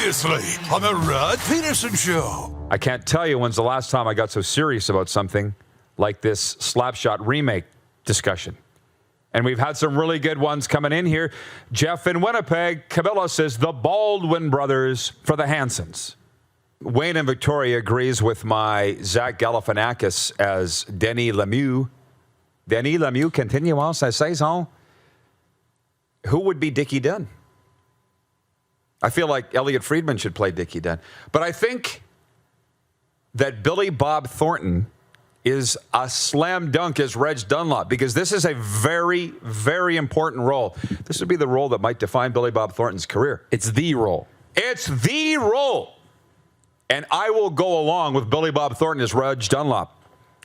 Previously on the Rod Pedersen Show. I can't tell you when's the last time I got so serious about something like this Slapshot remake discussion. And we've had some really good ones coming in here. Jeff in Winnipeg, Camilla says the Baldwin brothers for the Hansons. Wayne in Victoria agrees with my Zach Galifianakis as Denis Lemieux. Denis Lemieux, continuons sa saison. Who would be Dickie Dunn? I feel like Elliot Friedman should play Dickie Dunn. But I think that Billy Bob Thornton is a slam dunk as Reg Dunlop, because this is a very, very important role. This would be the role that might define Billy Bob Thornton's career. It's the role. It's the role. And I will go along with Billy Bob Thornton as Reg Dunlop.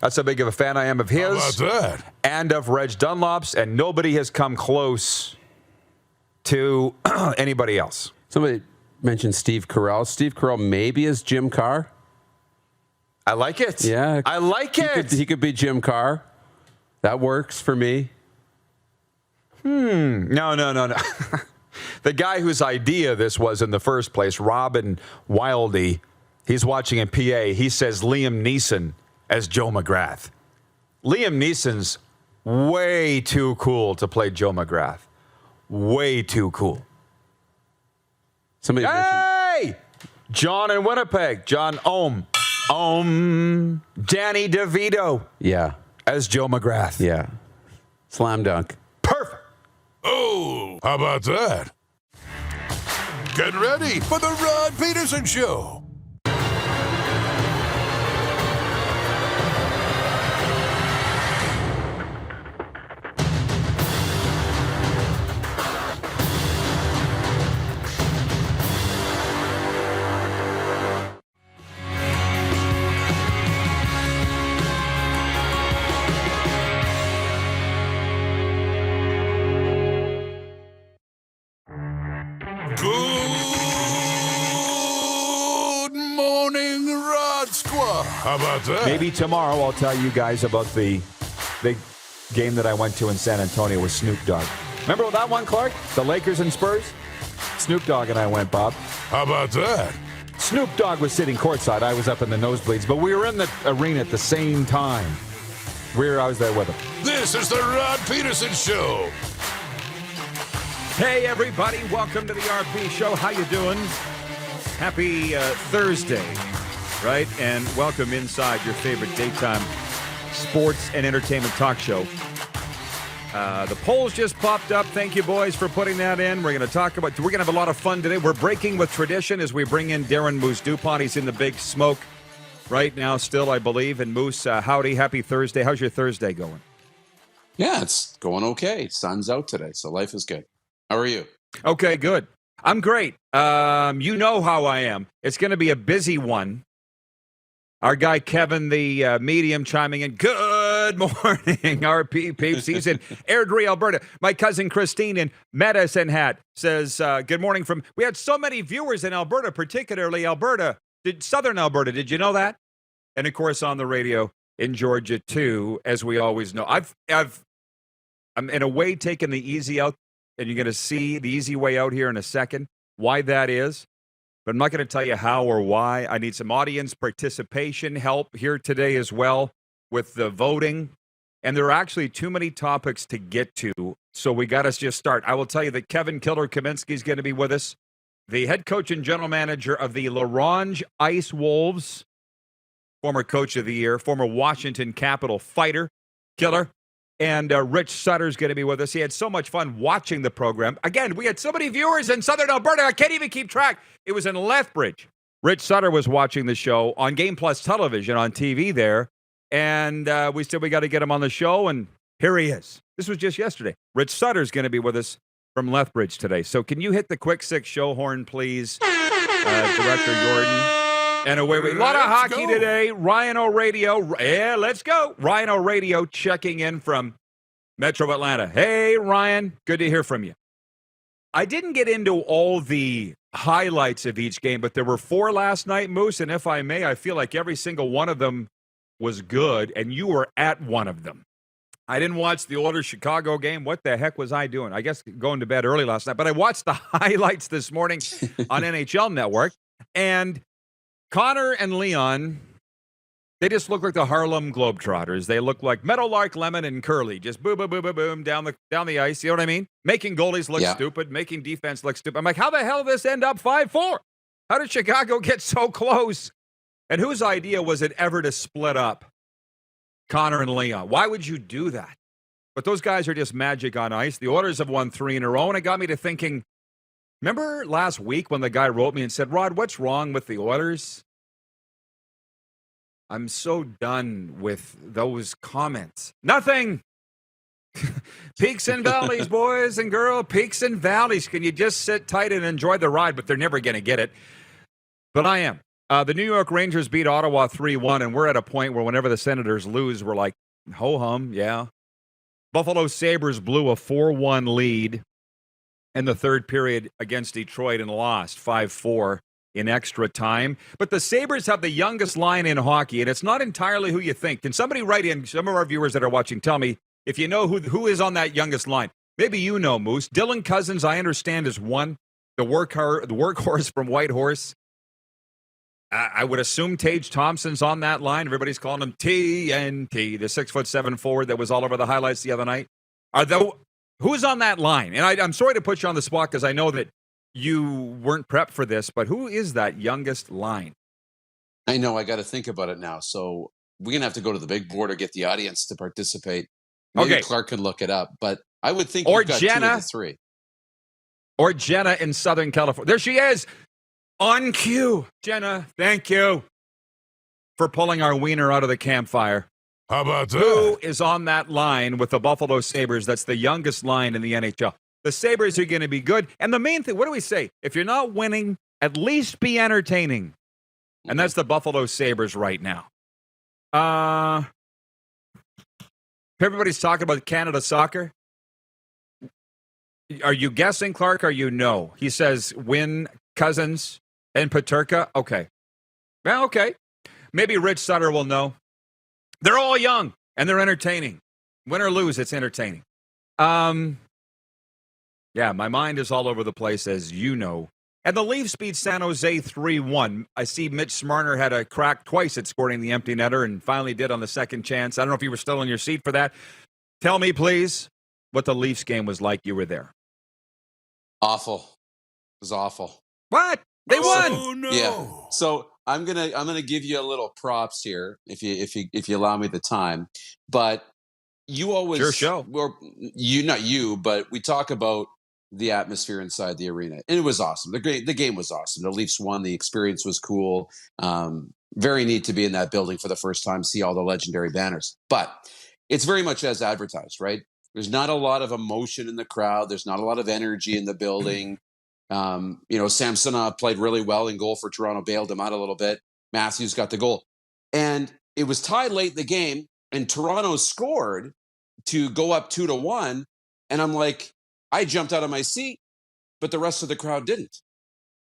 That's how big of a fan I am of his. How about that? And of Reg Dunlop's, and nobody has come close to anybody else. Somebody mentioned Steve Carell. Steve Carell maybe is Jim Carr. I like it. Yeah. I like it. He could be Jim Carr. That works for me. No. The guy whose idea this was in the first place, Robin Wildy, he's watching in PA. He says Liam Neeson as Joe McGrath. Liam Neeson's way too cool to play Joe McGrath. Way too cool. Somebody mentioned. Hey! John in Winnipeg. John Danny DeVito. Yeah. As Joe McGrath. Yeah. Slam dunk. Perfect. Oh, how about that? Get ready for the Rod Pedersen Show. Good morning, Rod Squad. How about that? Maybe tomorrow I'll tell you guys about the big game that I went to in San Antonio with Snoop Dogg. Remember that one, Clark? The Lakers and Spurs? Snoop Dogg and I went, Bob. How about that? Snoop Dogg was sitting courtside. I was up in the nosebleeds, but we were in the arena at the same time. I was there with him. This is the Rod Pedersen Show. Hey, everybody. Welcome to the RP Show. How you doing? Happy Thursday, right? And welcome inside your favorite daytime sports and entertainment talk show. The polls just popped up. Thank you, boys, for putting that in. We're going to have a lot of fun today. We're breaking with tradition as we bring in Darren Moose DuPont. He's in the big smoke right now still, I believe. And Moose, howdy. Happy Thursday. How's your Thursday going? Yeah, it's going okay. Sun's out today, so life is good. How are you? Okay, good. I'm great. You know how I am. It's going to be a busy one. Our guy Kevin, the medium, chiming in. Good morning, RP peeps. He's in Airdrie, Alberta. My cousin Christine in Medicine Hat says, good morning from... We had so many viewers in Alberta, particularly Southern Alberta. Did you know that? And, of course, on the radio in Georgia, too, as we always know. I'm, in a way, taking the easy out. And you're going to see the easy way out here in a second, why that is. But I'm not going to tell you how or why. I need some audience participation help here today as well with the voting. And there are actually too many topics to get to, so we got to just start. I will tell you that Kevin Killer Kaminski is going to be with us, the head coach and general manager of the Ronge Ice Wolves, former coach of the year, former Washington Capital fighter, Killer. And Rich Sutter is going to be with us. He had so much fun watching the program. Again, we had so many viewers in Southern Alberta, I can't even keep track. It was in Lethbridge. Rich Sutter was watching the show on Game Plus Television on TV there. And we said we got to get him on the show, and here he is. This was just yesterday. Rich Sutter is going to be with us from Lethbridge today. So can you hit the quick six show horn, please, Director Jordan? And away we... A lot of hockey today. Ryan O'Radio. Yeah, let's go. Ryan O'Radio checking in from Metro Atlanta. Hey, Ryan. Good to hear from you. I didn't get into all the highlights of each game, but there were 4 last night, Moose. And if I may, I feel like every single one of them was good, and you were at one of them. I didn't watch the Oilers-Chicago game. What the heck was I doing? I guess going to bed early last night. But I watched the highlights this morning on NHL Network. And Connor and Leon, they just look like the Harlem Globetrotters. They look like Meadowlark, Lemon, and Curly. Just boom, boom, boom, boom, boom, down the ice. You know what I mean? Making goalies look stupid, making defense look stupid. I'm like, how the hell did this end up 5-4? How did Chicago get so close? And whose idea was it ever to split up Connor and Leon? Why would you do that? But those guys are just magic on ice. The Oilers have won 3 in a row, and it got me to thinking, remember last week when the guy wrote me and said, Rod, what's wrong with the Oilers? I'm so done with those comments. Nothing. Peaks and valleys, boys and girls. Peaks and valleys. Can you just sit tight and enjoy the ride? But they're never going to get it. But I am. The New York Rangers beat Ottawa 3-1, and we're at a point where whenever the Senators lose, we're like, ho-hum, yeah. Buffalo Sabres blew a 4-1 lead in the third period against Detroit and lost 5-4 in extra time. But the Sabres have the youngest line in hockey, and it's not entirely who you think. Can somebody write in, some of our viewers that are watching, tell me if you know who is on that youngest line. Maybe you know, Moose. Dylan Cousins, I understand, is one. The workhorse from Whitehorse. I would assume Tage Thompson's on that line. Everybody's calling him TNT, the 6'7" forward that was all over the highlights the other night. Who's on that line? And I'm sorry to put you on the spot because I know that you weren't prepped for this, but who is that youngest line? I know. I got to think about it now. So we're going to have to go to the big board or get the audience to participate. Maybe Clark could look it up, but I would think you've got Jenna, 2 of the 3. Or Jenna in Southern California. There she is. On cue. Jenna, thank you for pulling our wiener out of the campfire. How about that? Who is on that line with the Buffalo Sabres? That's the youngest line in the NHL. The Sabres are going to be good. And the main thing, what do we say? If you're not winning, at least be entertaining. And that's the Buffalo Sabres right now. Everybody's talking about Canada soccer. Are you guessing, Clark, or you know? He says win Cousins and Peterka. Okay. Well, okay. Maybe Rich Sutter will know. They're all young, and they're entertaining. Win or lose, it's entertaining. Yeah, my mind is all over the place, as you know. And the Leafs beat San Jose 3-1. I see Mitch Marner had a crack twice at scoring the empty netter and finally did on the second chance. I don't know if you were still in your seat for that. Tell me, please, what the Leafs game was like. You were there. Awful. It was awful. What? They won. Oh, no. Yeah. So I'm gonna give you a little props here if you allow me the time. But you always sure show. Or you, not you, but we talk about the atmosphere inside the arena, and it was awesome. The game was awesome. The Leafs won. The experience was cool. Very neat to be in that building for the first time, see all the legendary banners. But it's very much as advertised, right? There's not a lot of emotion in the crowd. There's not a lot of energy in the building. Samsonov played really well in goal for Toronto, bailed him out a little bit. Matthews got the goal. And it was tied late in the game, and Toronto scored to go up 2-1. And I'm like, I jumped out of my seat, but the rest of the crowd didn't.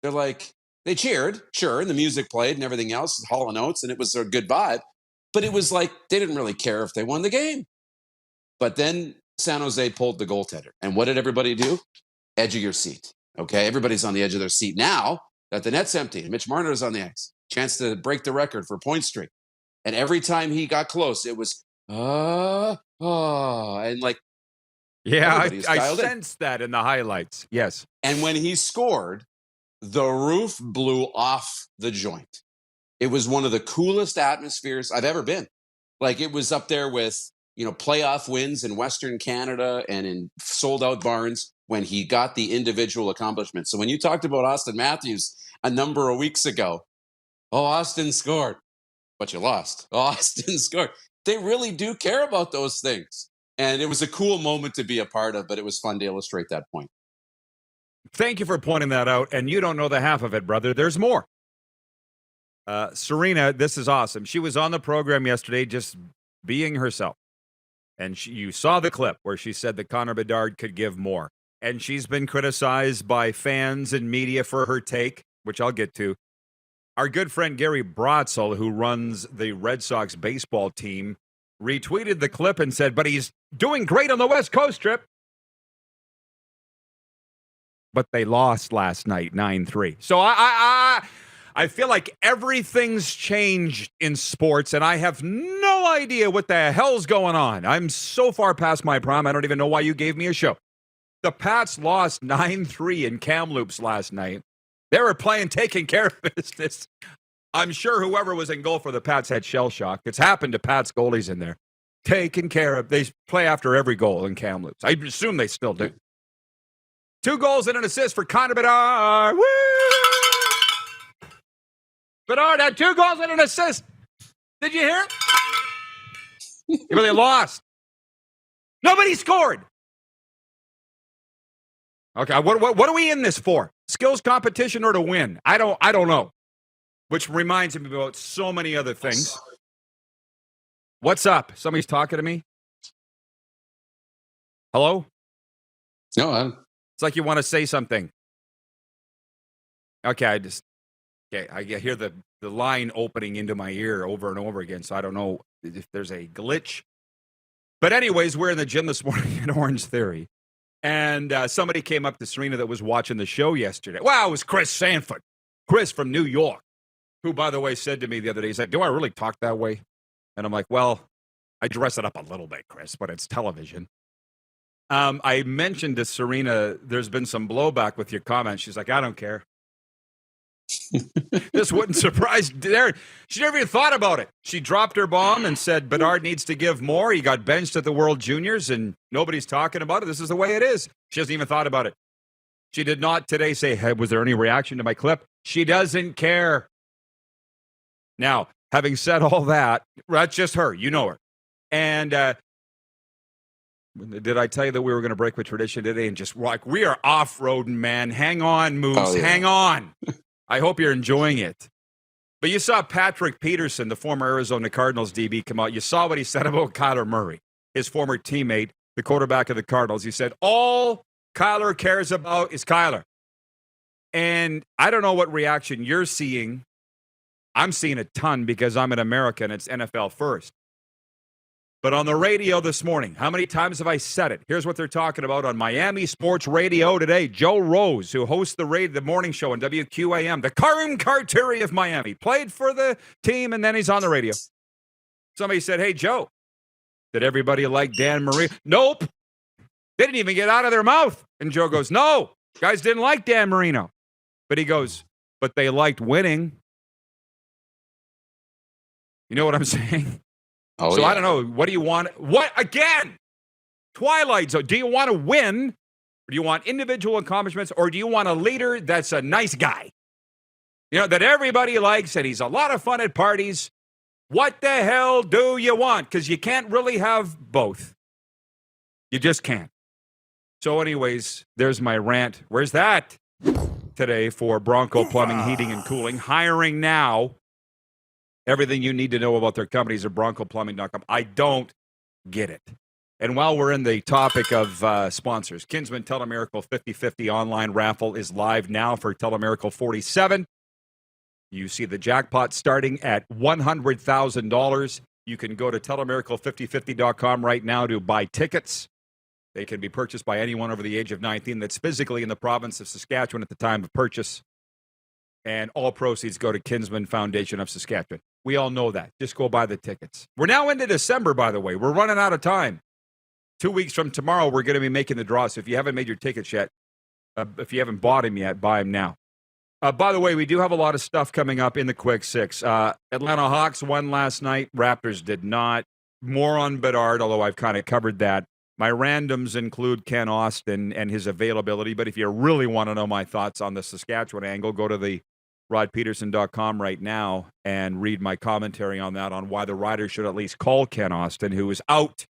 They're like, they cheered, sure, and the music played and everything else, Hall & Oates, and it was a good vibe. But it was like they didn't really care if they won the game. But then San Jose pulled the goaltender. And what did everybody do? Edge of your seat. Okay, everybody's on the edge of their seat now that the net's empty and Mitch Marner is on the ice. Chance to break the record for point streak. And every time he got close, it was, and like, yeah, I sensed that in the highlights. Yes. And when he scored, the roof blew off the joint. It was one of the coolest atmospheres I've ever been. Like, it was up there with, playoff wins in Western Canada and in sold-out barns when he got the individual accomplishments. So when you talked about Austin Matthews a number of weeks ago, Austin scored, but you lost. Austin scored. They really do care about those things. And it was a cool moment to be a part of, but it was fun to illustrate that point. Thank you for pointing that out. And you don't know the half of it, brother. There's more. Serena, this is awesome. She was on the program yesterday just being herself. And you saw the clip where she said that Connor Bedard could give more. And she's been criticized by fans and media for her take, which I'll get to. Our good friend Gary Brotzel, who runs the Red Sox baseball team, retweeted the clip and said, but he's doing great on the West Coast trip. But they lost last night, 9-3. So I feel like everything's changed in sports, and I have no idea what the hell's going on. I'm so far past my prime, I don't even know why you gave me a show. The Pats lost 9-3 in Kamloops last night. They were taking care of business. I'm sure whoever was in goal for the Pats had shell shock. It's happened to Pats goalies in there. Taken care of. They play after every goal in Kamloops. I assume they still do. 2 goals and an assist for Connor Bedard. Woo! Bedard had 2 goals and an assist. Did you hear it? But they lost. Nobody scored. Okay, what are we in this for? Skills competition or to win? I don't know. Which reminds me about so many other things. What's up? Somebody's talking to me? Hello? No, It's like you want to say something. Okay, I hear the line opening into my ear over and over again, so I don't know if there's a glitch. But anyways, we're in the gym this morning at Orange Theory, and somebody came up to Serena that was watching the show yesterday. Wow, it was Chris Sanford. Chris from New York, who, by the way, said to me the other day, he said, do I really talk that way? And I'm like, well, I dress it up a little bit, Chris, but it's television. I mentioned to Serena, there's been some blowback with your comments. She's like, I don't care. This wouldn't surprise Darren. She never even thought about it. She dropped her bomb and said, Bedard needs to give more. He got benched at the World Juniors, and nobody's talking about it. This is the way it is. She hasn't even thought about it. She did not today say, hey, was there any reaction to my clip? She doesn't care. Now, having said all that, that's just her. You know her. And did I tell you that we were going to break with tradition today and just rock? We are off-roading, man. Hang on, Moose. Oh, yeah. Hang on. I hope you're enjoying it. But you saw Patrick Pedersen, the former Arizona Cardinals DB, come out. You saw what he said about Kyler Murray, his former teammate, the quarterback of the Cardinals. He said, all Kyler cares about is Kyler. And I don't know what reaction you're seeing. I'm seeing a ton because I'm an American. It's NFL first. But on the radio this morning, how many times have I said it? Here's what they're talking about on Miami Sports Radio today. Joe Rose, who hosts the morning show on WQAM, the Karim Karturi of Miami, played for the team, and then he's on the radio. Somebody said, hey, Joe, did everybody like Dan Marino? Nope. They didn't even get out of their mouth. And Joe goes, no, guys didn't like Dan Marino. But he goes, but they liked winning. You know what I'm saying? Oh, so yeah. I don't know. What do you want? What again? Twilight Zone. Do you want to win? Or do you want individual accomplishments? Or do you want a leader that's a nice guy? You know, that everybody likes and he's a lot of fun at parties. What the hell do you want? Because you can't really have both. You just can't. So anyways, there's my rant. Where's that? Today for Bronco Plumbing, Heating, and Cooling. Hiring now. Everything you need to know about their companies at broncoplumbing.com. I don't get it. And while we're in the topic of sponsors, Kinsman Telemiracle 50/50 online raffle is live now for Telemiracle 47. You see the jackpot starting at $100,000. You can go to telemiracle5050.com right now to buy tickets. They can be purchased by anyone over the age of 19 that's physically in the province of Saskatchewan at the time of purchase. And all proceeds go to Kinsman Foundation of Saskatchewan. We all know that. Just go buy the tickets. We're now into December, by the way. We're running out of time. 2 weeks from tomorrow, we're going to be making the draw. So if you haven't made your tickets yet, if you haven't bought them yet, buy them now. By the way, we do have a lot of stuff coming up in the Quick Six. Atlanta Hawks won last night. Raptors did not. More on Bedard, although I've kind of covered that. My randoms include Ken Austin and his availability. But if you really want to know my thoughts on the Saskatchewan angle, go to the rodpedersen.com right now and read my commentary on that, on why the Riders should at least call Ken Austin, who is out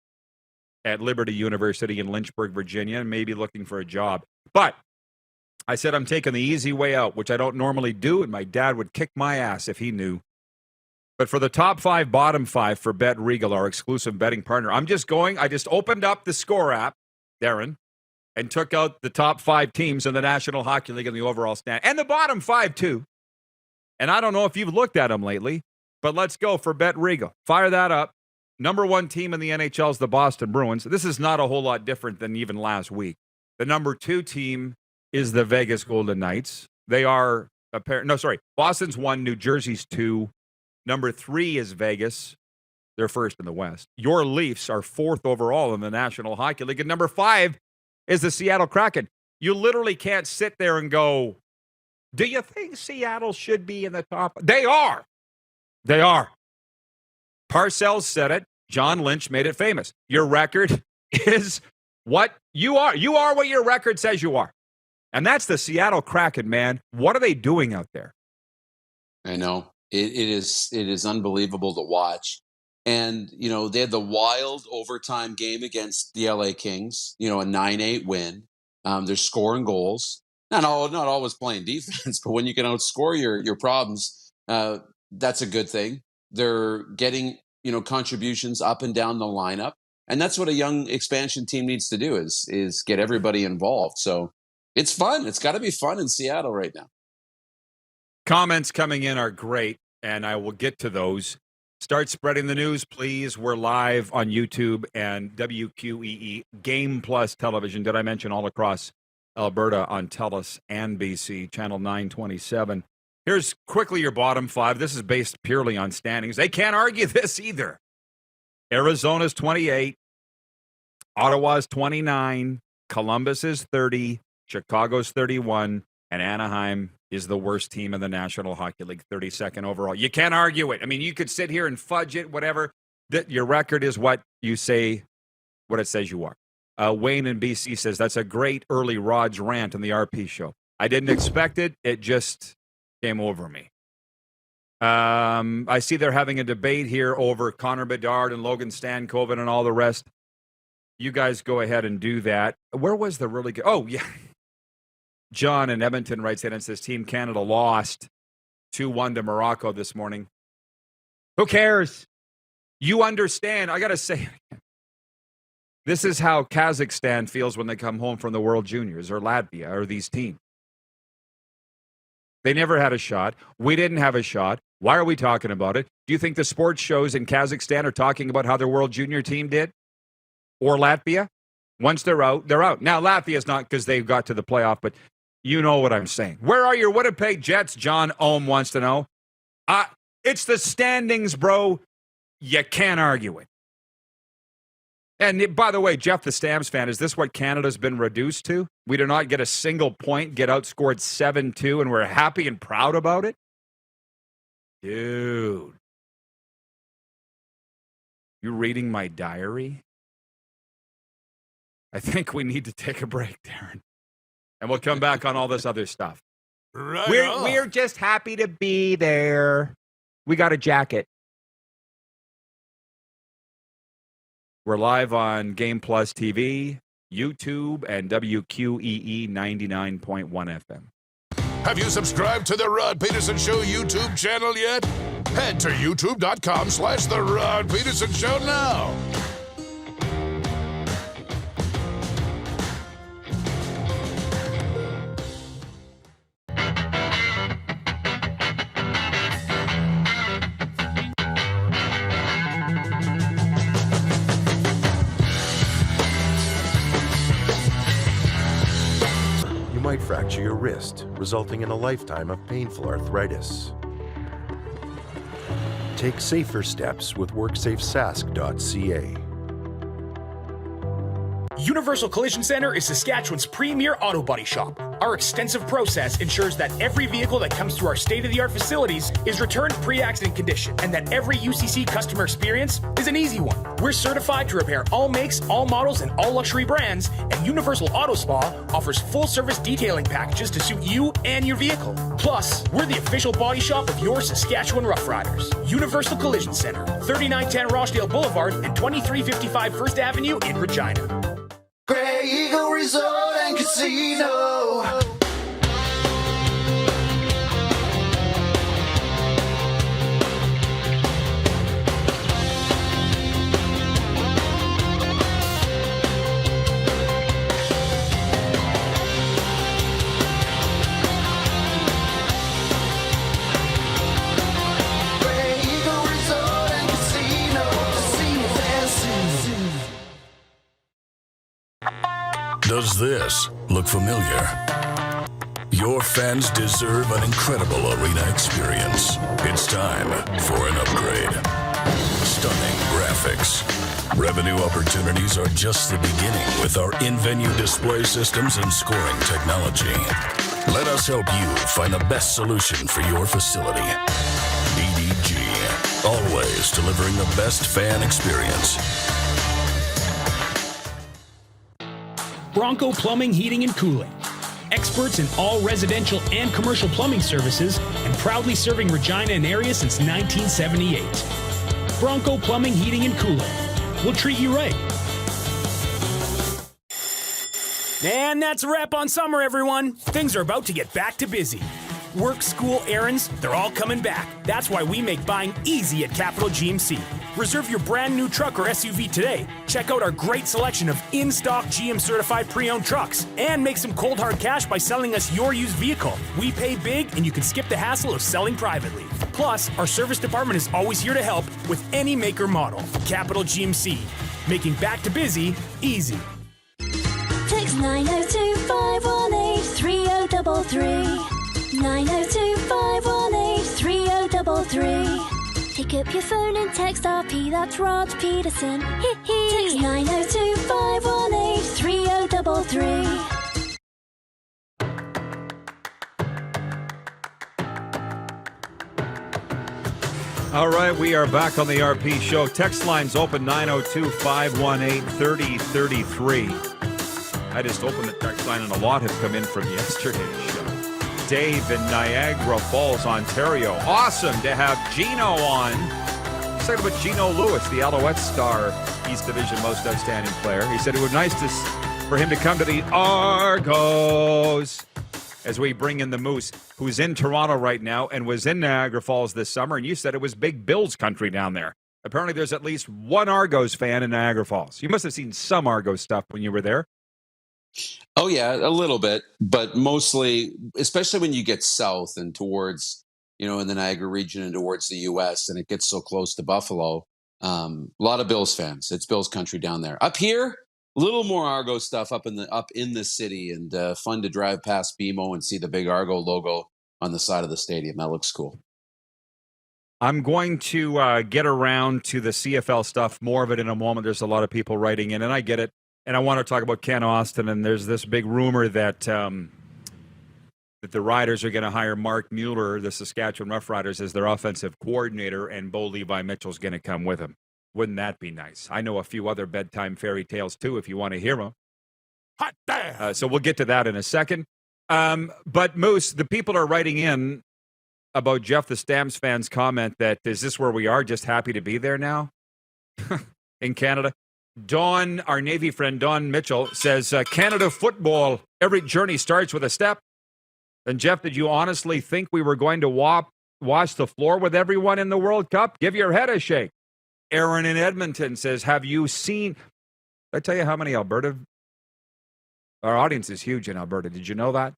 at Liberty University in Lynchburg, Virginia, and maybe looking for a job. But I said I'm taking the easy way out, which I don't normally do, and my dad would kick my ass if he knew. But for the top 5, bottom 5 for Bet Regal, our exclusive betting partner, I just opened up the Score app, Darren, and took out the top 5 teams in the National Hockey League in the overall stand, and the bottom 5 too. And I don't know if you've looked at them lately, but let's go for Bet Regal. Fire that up. Number one team in the NHL is the Boston Bruins. This is not a whole lot different than even last week. The number two team is the Vegas Golden Knights. They are Boston's 1, New Jersey's 2. Number 3 is Vegas. They're first in the West. Your Leafs are 4th overall in the National Hockey League. And number 5 is the Seattle Kraken. You literally can't sit there and go, do you think Seattle should be in the top? They are. They are. Parcells said it. John Lynch made it famous. Your record is what you are. You are what your record says you are. And that's the Seattle Kraken, man. What are they doing out there? I know. It is unbelievable to watch. And, they had the wild overtime game against the LA Kings, a 9-8 win. They're scoring goals. Not always playing defense, but when you can outscore your problems, that's a good thing. They're getting, contributions up and down the lineup. And that's what a young expansion team needs to do is get everybody involved. So it's fun. It's got to be fun in Seattle right now. Comments coming in are great, and I will get to those. Start spreading the news, please. We're live on YouTube and WQEE Game Plus Television. Did I mention all across Alberta on TELUS and BC, Channel 927. Here's quickly your bottom 5. This is based purely on standings. They can't argue this either. Arizona's 28. Ottawa's 29. Columbus is 30. Chicago's 31. And Anaheim is the worst team in the National Hockey League, 32nd overall. You can't argue it. I mean, you could sit here and fudge it, whatever. Your record is what you say, what it says you are. Wayne in BC says, that's a great early Rod's rant on the RP show. I didn't expect it. It just came over me. I see they're having a debate here over Connor Bedard and Logan Stankoven and all the rest. You guys go ahead and do that. Where was the really good? Oh, yeah. John in Edmonton writes in and says, Team Canada lost 2-1 to Morocco this morning. Who cares? You understand. I got to say, this is how Kazakhstan feels when they come home from the World Juniors or Latvia or these teams. They never had a shot. We didn't have a shot. Why are we talking about it? Do you think the sports shows in Kazakhstan are talking about how their World Junior team did? Or Latvia? Once they're out, they're out. Now, Latvia's not because they got to the playoff, but you know what I'm saying. Where are your Winnipeg Jets? John Ohm wants to know. It's the standings, bro. You can't argue it. And by the way, Jeff, the Stamps fan, is this what Canada's been reduced to? We do not get a single point, get outscored 7-2, and we're happy and proud about it? Dude. You reading my diary? I think we need to take a break, Darren. And we'll come back on all this other stuff. Right We're just happy to be there. We got a jacket. We're live on Game Plus TV, YouTube, and WQEE 99.1 FM. Have you subscribed to the Rod Pedersen Show YouTube channel yet? Head to youtube.com/The Rod Pedersen Show now. Might fracture your wrist, resulting in a lifetime of painful arthritis. Take safer steps with WorksafeSask.ca. Universal Collision Center is Saskatchewan's premier auto body shop. Our extensive process ensures that every vehicle that comes through our state-of-the-art facilities is returned pre-accident condition, and that every UCC customer experience is an easy one. We're certified to repair all makes, all models, and all luxury brands, and Universal Auto Spa offers full-service detailing packages to suit you and your vehicle. Plus, we're the official body shop of your Saskatchewan Rough Riders. Universal Collision Center, 3910 Rochdale Boulevard and 2355 First Avenue in Regina. Grey Eagle Resort and Casino. Grey Eagle Resort and Casino. Casinos Does this look familiar? Your fans deserve an incredible arena experience. It's time for an upgrade. Stunning graphics. Revenue opportunities are just the beginning with our in-venue display systems and scoring technology. Let us help you find the best solution for your facility. EDG, always delivering the best fan experience. Bronco Plumbing, Heating, and Cooling. Experts in all residential and commercial plumbing services and proudly serving Regina and area since 1978. Bronco Plumbing, Heating, and Cooling. We'll treat you right. And that's a wrap on summer, everyone. Things are about to get back to busy. Work, school, errands, they're all coming back. That's why we make buying easy at Capital GMC. Reserve your brand new truck or SUV today. Check out our great selection of in-stock GM-certified pre-owned trucks. And make some cold hard cash by selling us your used vehicle. We pay big, and you can skip the hassle of selling privately. Plus, our service department is always here to help with any make or model. Capital GMC, making back to busy easy. Text 902-518-3033. 902-518-3033. Pick up your phone and text RP, that's Rog Pedersen. Text 902-518-3033. All right, we are back on the RP show. Text line's open 902-518-3033. I just opened the text line and a lot have come in from yesterday's show. Dave in Niagara Falls, Ontario. Awesome to have Gino on. Let's talk about Gino Lewis, the Alouette star, East Division most outstanding player. He said it would be nice for him to come to the Argos as we bring in the Moose, who's in Toronto right now and was in Niagara Falls this summer. And you said it was big Bills country down there. Apparently there's at least one Argos fan in Niagara Falls. You must have seen some Argos stuff when you were there. Oh, yeah, a little bit, but mostly, especially when you get south and towards, in the Niagara region and towards the U.S., and it gets so close to Buffalo, a lot of Bills fans. It's Bills country down there. Up here, a little more Argo stuff up in the city, and fun to drive past BMO and see the big Argo logo on the side of the stadium. That looks cool. I'm going to get around to the CFL stuff, more of it in a moment. There's a lot of people writing in, and I get it. And I want to talk about Ken Austin, and there's this big rumor that that the Riders are going to hire Mark Mueller, the Saskatchewan Roughriders, as their offensive coordinator, and Bo Levi Mitchell's going to come with him. Wouldn't that be nice? I know a few other bedtime fairy tales, too, if you want to hear them. Hot damn! So we'll get to that in a second. But, Moose, the people are writing in about Jeff the Stamps fan's comment that, is this where we are, just happy to be there now in Canada? Don, our Navy friend, Don Mitchell, says, Canada football, every journey starts with a step. And, Jeff, did you honestly think we were going to wash the floor with everyone in the World Cup? Give your head a shake. Aaron in Edmonton says, have you seen... Did I tell you how many Alberta... Our audience is huge in Alberta. Did you know that?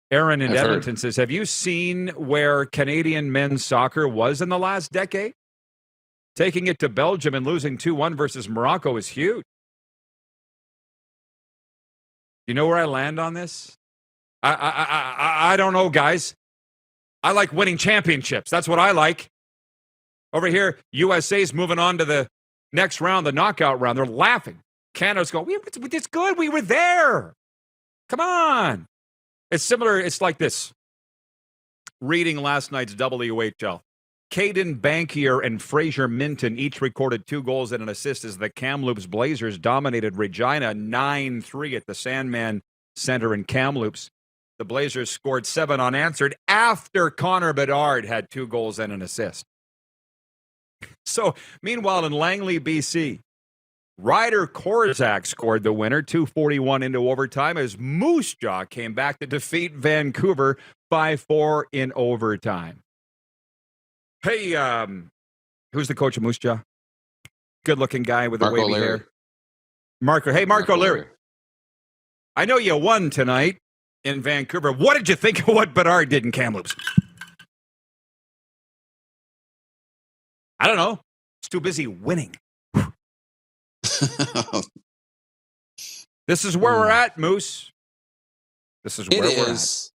Aaron in Edmonton says, have you seen where Canadian men's soccer was in the last decade? Taking it to Belgium and losing 2-1 versus Morocco is huge. You know where I land on this? I don't know, guys. I like winning championships. That's what I like. Over here, USA's moving on to the next round, the knockout round. They're laughing. Canada's going, it's good. We were there. Come on. It's similar. It's like this. Reading last night's WHL. Caden Bankier and Fraser Minton each recorded 2 goals and an assist as the Kamloops Blazers dominated Regina 9-3 at the Sandman Center in Kamloops. The Blazers scored 7 unanswered after Connor Bedard had 2 goals and an assist. So, meanwhile, in Langley, BC, Ryder Korzak scored the winner, 2:41 into overtime, as Moose Jaw came back to defeat Vancouver 5-4 in overtime. Hey, who's the coach of Moose Jaw? Good-looking guy with the wavy hair. Mark O'Leary. I know you won tonight in Vancouver. What did you think of what Bedard did in Kamloops? I don't know. It's too busy winning. This is where we're at, Moose. This is where we're at.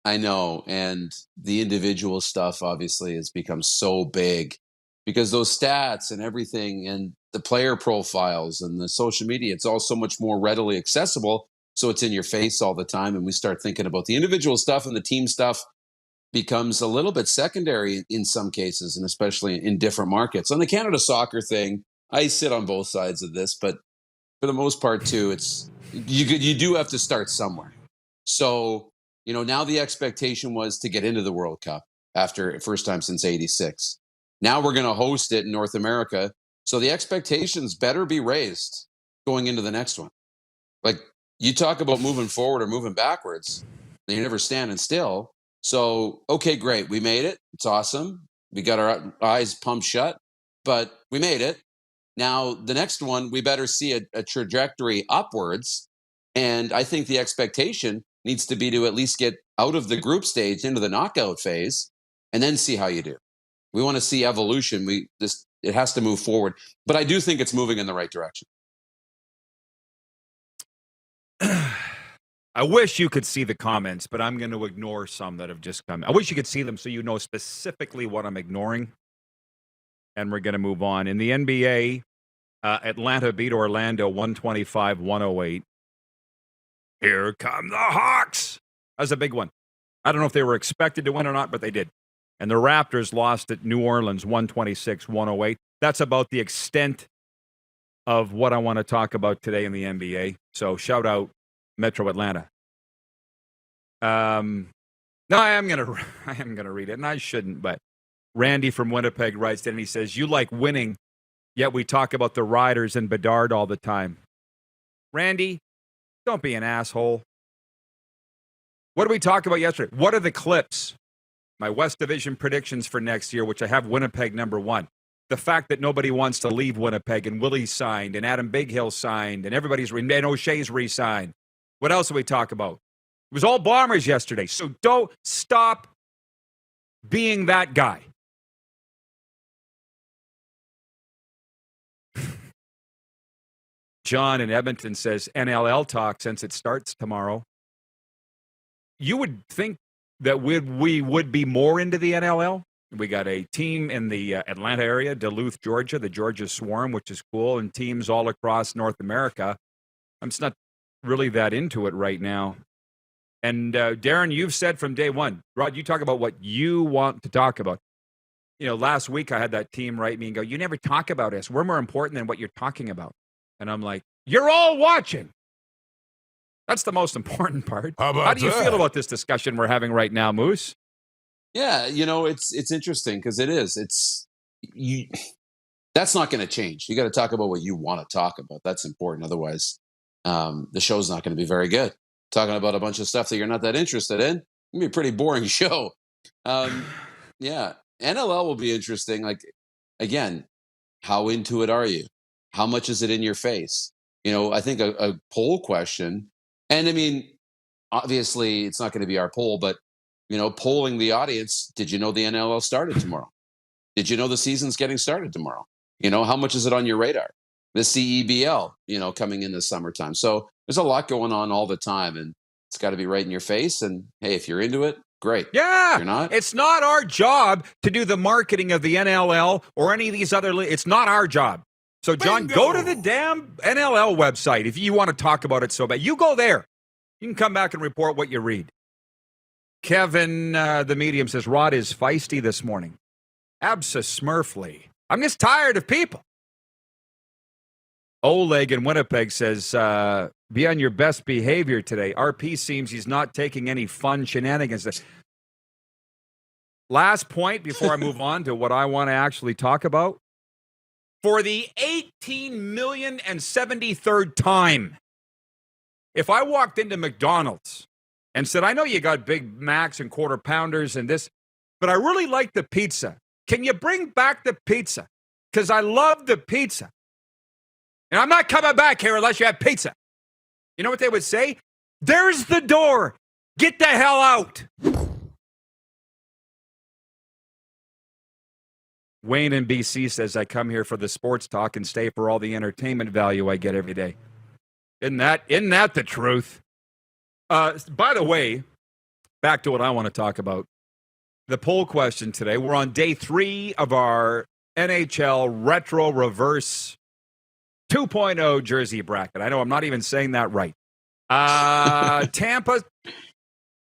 I know. And the individual stuff obviously has become so big because those stats and everything and the player profiles and the social media, it's all so much more readily accessible. So it's in your face all the time. And we start thinking about the individual stuff, and the team stuff becomes a little bit secondary in some cases, and especially in different markets. On the Canada soccer thing, I sit on both sides of this, but for the most part too, it's you do have to start somewhere. So, now the expectation was to get into the World Cup after first time since 86. Now we're going to host it in North America. So the expectations better be raised going into the next one. Like, you talk about moving forward or moving backwards, you're never standing still. So, okay, great. We made it. It's awesome. We got our eyes pumped shut, but we made it. Now, the next one, we better see a trajectory upwards. And I think the expectation needs to be to at least get out of the group stage into the knockout phase and then see how you do. We want to see evolution. It has to move forward. But I do think it's moving in the right direction. I wish you could see the comments, but I'm going to ignore some that have just come. I wish you could see them so you know specifically what I'm ignoring. And we're going to move on. In the NBA, Atlanta beat Orlando 125-108. Here come the Hawks. That was a big one. I don't know if they were expected to win or not, but they did. And the Raptors lost at New Orleans 126-108. That's about the extent of what I want to talk about today in the NBA. So shout out Metro Atlanta. No, I am gonna read it, and I shouldn't, but Randy from Winnipeg writes in, and he says, "You like winning, yet we talk about the Riders and Bedard all the time." Randy, don't be an asshole. What did we talk about yesterday? What are the clips? My West Division predictions for next year, which I have Winnipeg number 1. The fact that nobody wants to leave Winnipeg, and Willie's signed, and Adam Bighill signed, and and O'Shea's re-signed. What else did we talk about? It was all Bombers yesterday, so don't stop being that guy. John in Edmonton says, NLL talk since it starts tomorrow. You would think that we would be more into the NLL. We got a team in the Atlanta area, Duluth, Georgia, the Georgia Swarm, which is cool, and teams all across North America. I'm just not really that into it right now. And Darren, you've said from day one, Rod, you talk about what you want to talk about. Last week I had that team write me and go, "You never talk about us. We're more important than what you're talking about." And I'm like, you're all watching. That's the most important part. How do you feel about this discussion we're having right now, Moose? Yeah, it's interesting because it is. That's not going to change. You got to talk about what you want to talk about. That's important. Otherwise, the show's not going to be very good. Talking about a bunch of stuff that you're not that interested in, it's going to be a pretty boring show. Yeah, NLL will be interesting. Like, again, how into it are you? How much is it in your face? I think a poll question, and I mean, obviously it's not going to be our poll, but, polling the audience, did you know the NLL started tomorrow? Did you know the season's getting started tomorrow? How much is it on your radar? The CEBL, coming in this summertime. So there's a lot going on all the time, and it's got to be right in your face. And hey, if you're into it, great. Yeah. If you're not, it's not our job to do the marketing of the NLL or any of these other it's not our job. So, John, go to the damn NLL website if you want to talk about it so bad. You go there. You can come back and report what you read. Kevin, the medium, says, Rod is feisty this morning. Abso-smurfly. I'm just tired of people. Oleg in Winnipeg says, be on your best behavior today. RP seems he's not taking any fun shenanigans. Last point before I move on to what I want to actually talk about. For the 18,073rd time, if I walked into McDonald's and said, I know you got Big Macs and Quarter Pounders and this, but I really like the pizza. Can you bring back the pizza? Because I love the pizza. And I'm not coming back here unless you have pizza. You know what they would say? There's the door. Get the hell out. Wayne in BC says, I come here for the sports talk and stay for all the entertainment value I get every day. Isn't that the truth? By the way, back to what I want to talk about. The poll question today. We're on day 3 of our NHL Retro Reverse 2.0 jersey bracket. I know I'm not even saying that right. Tampa,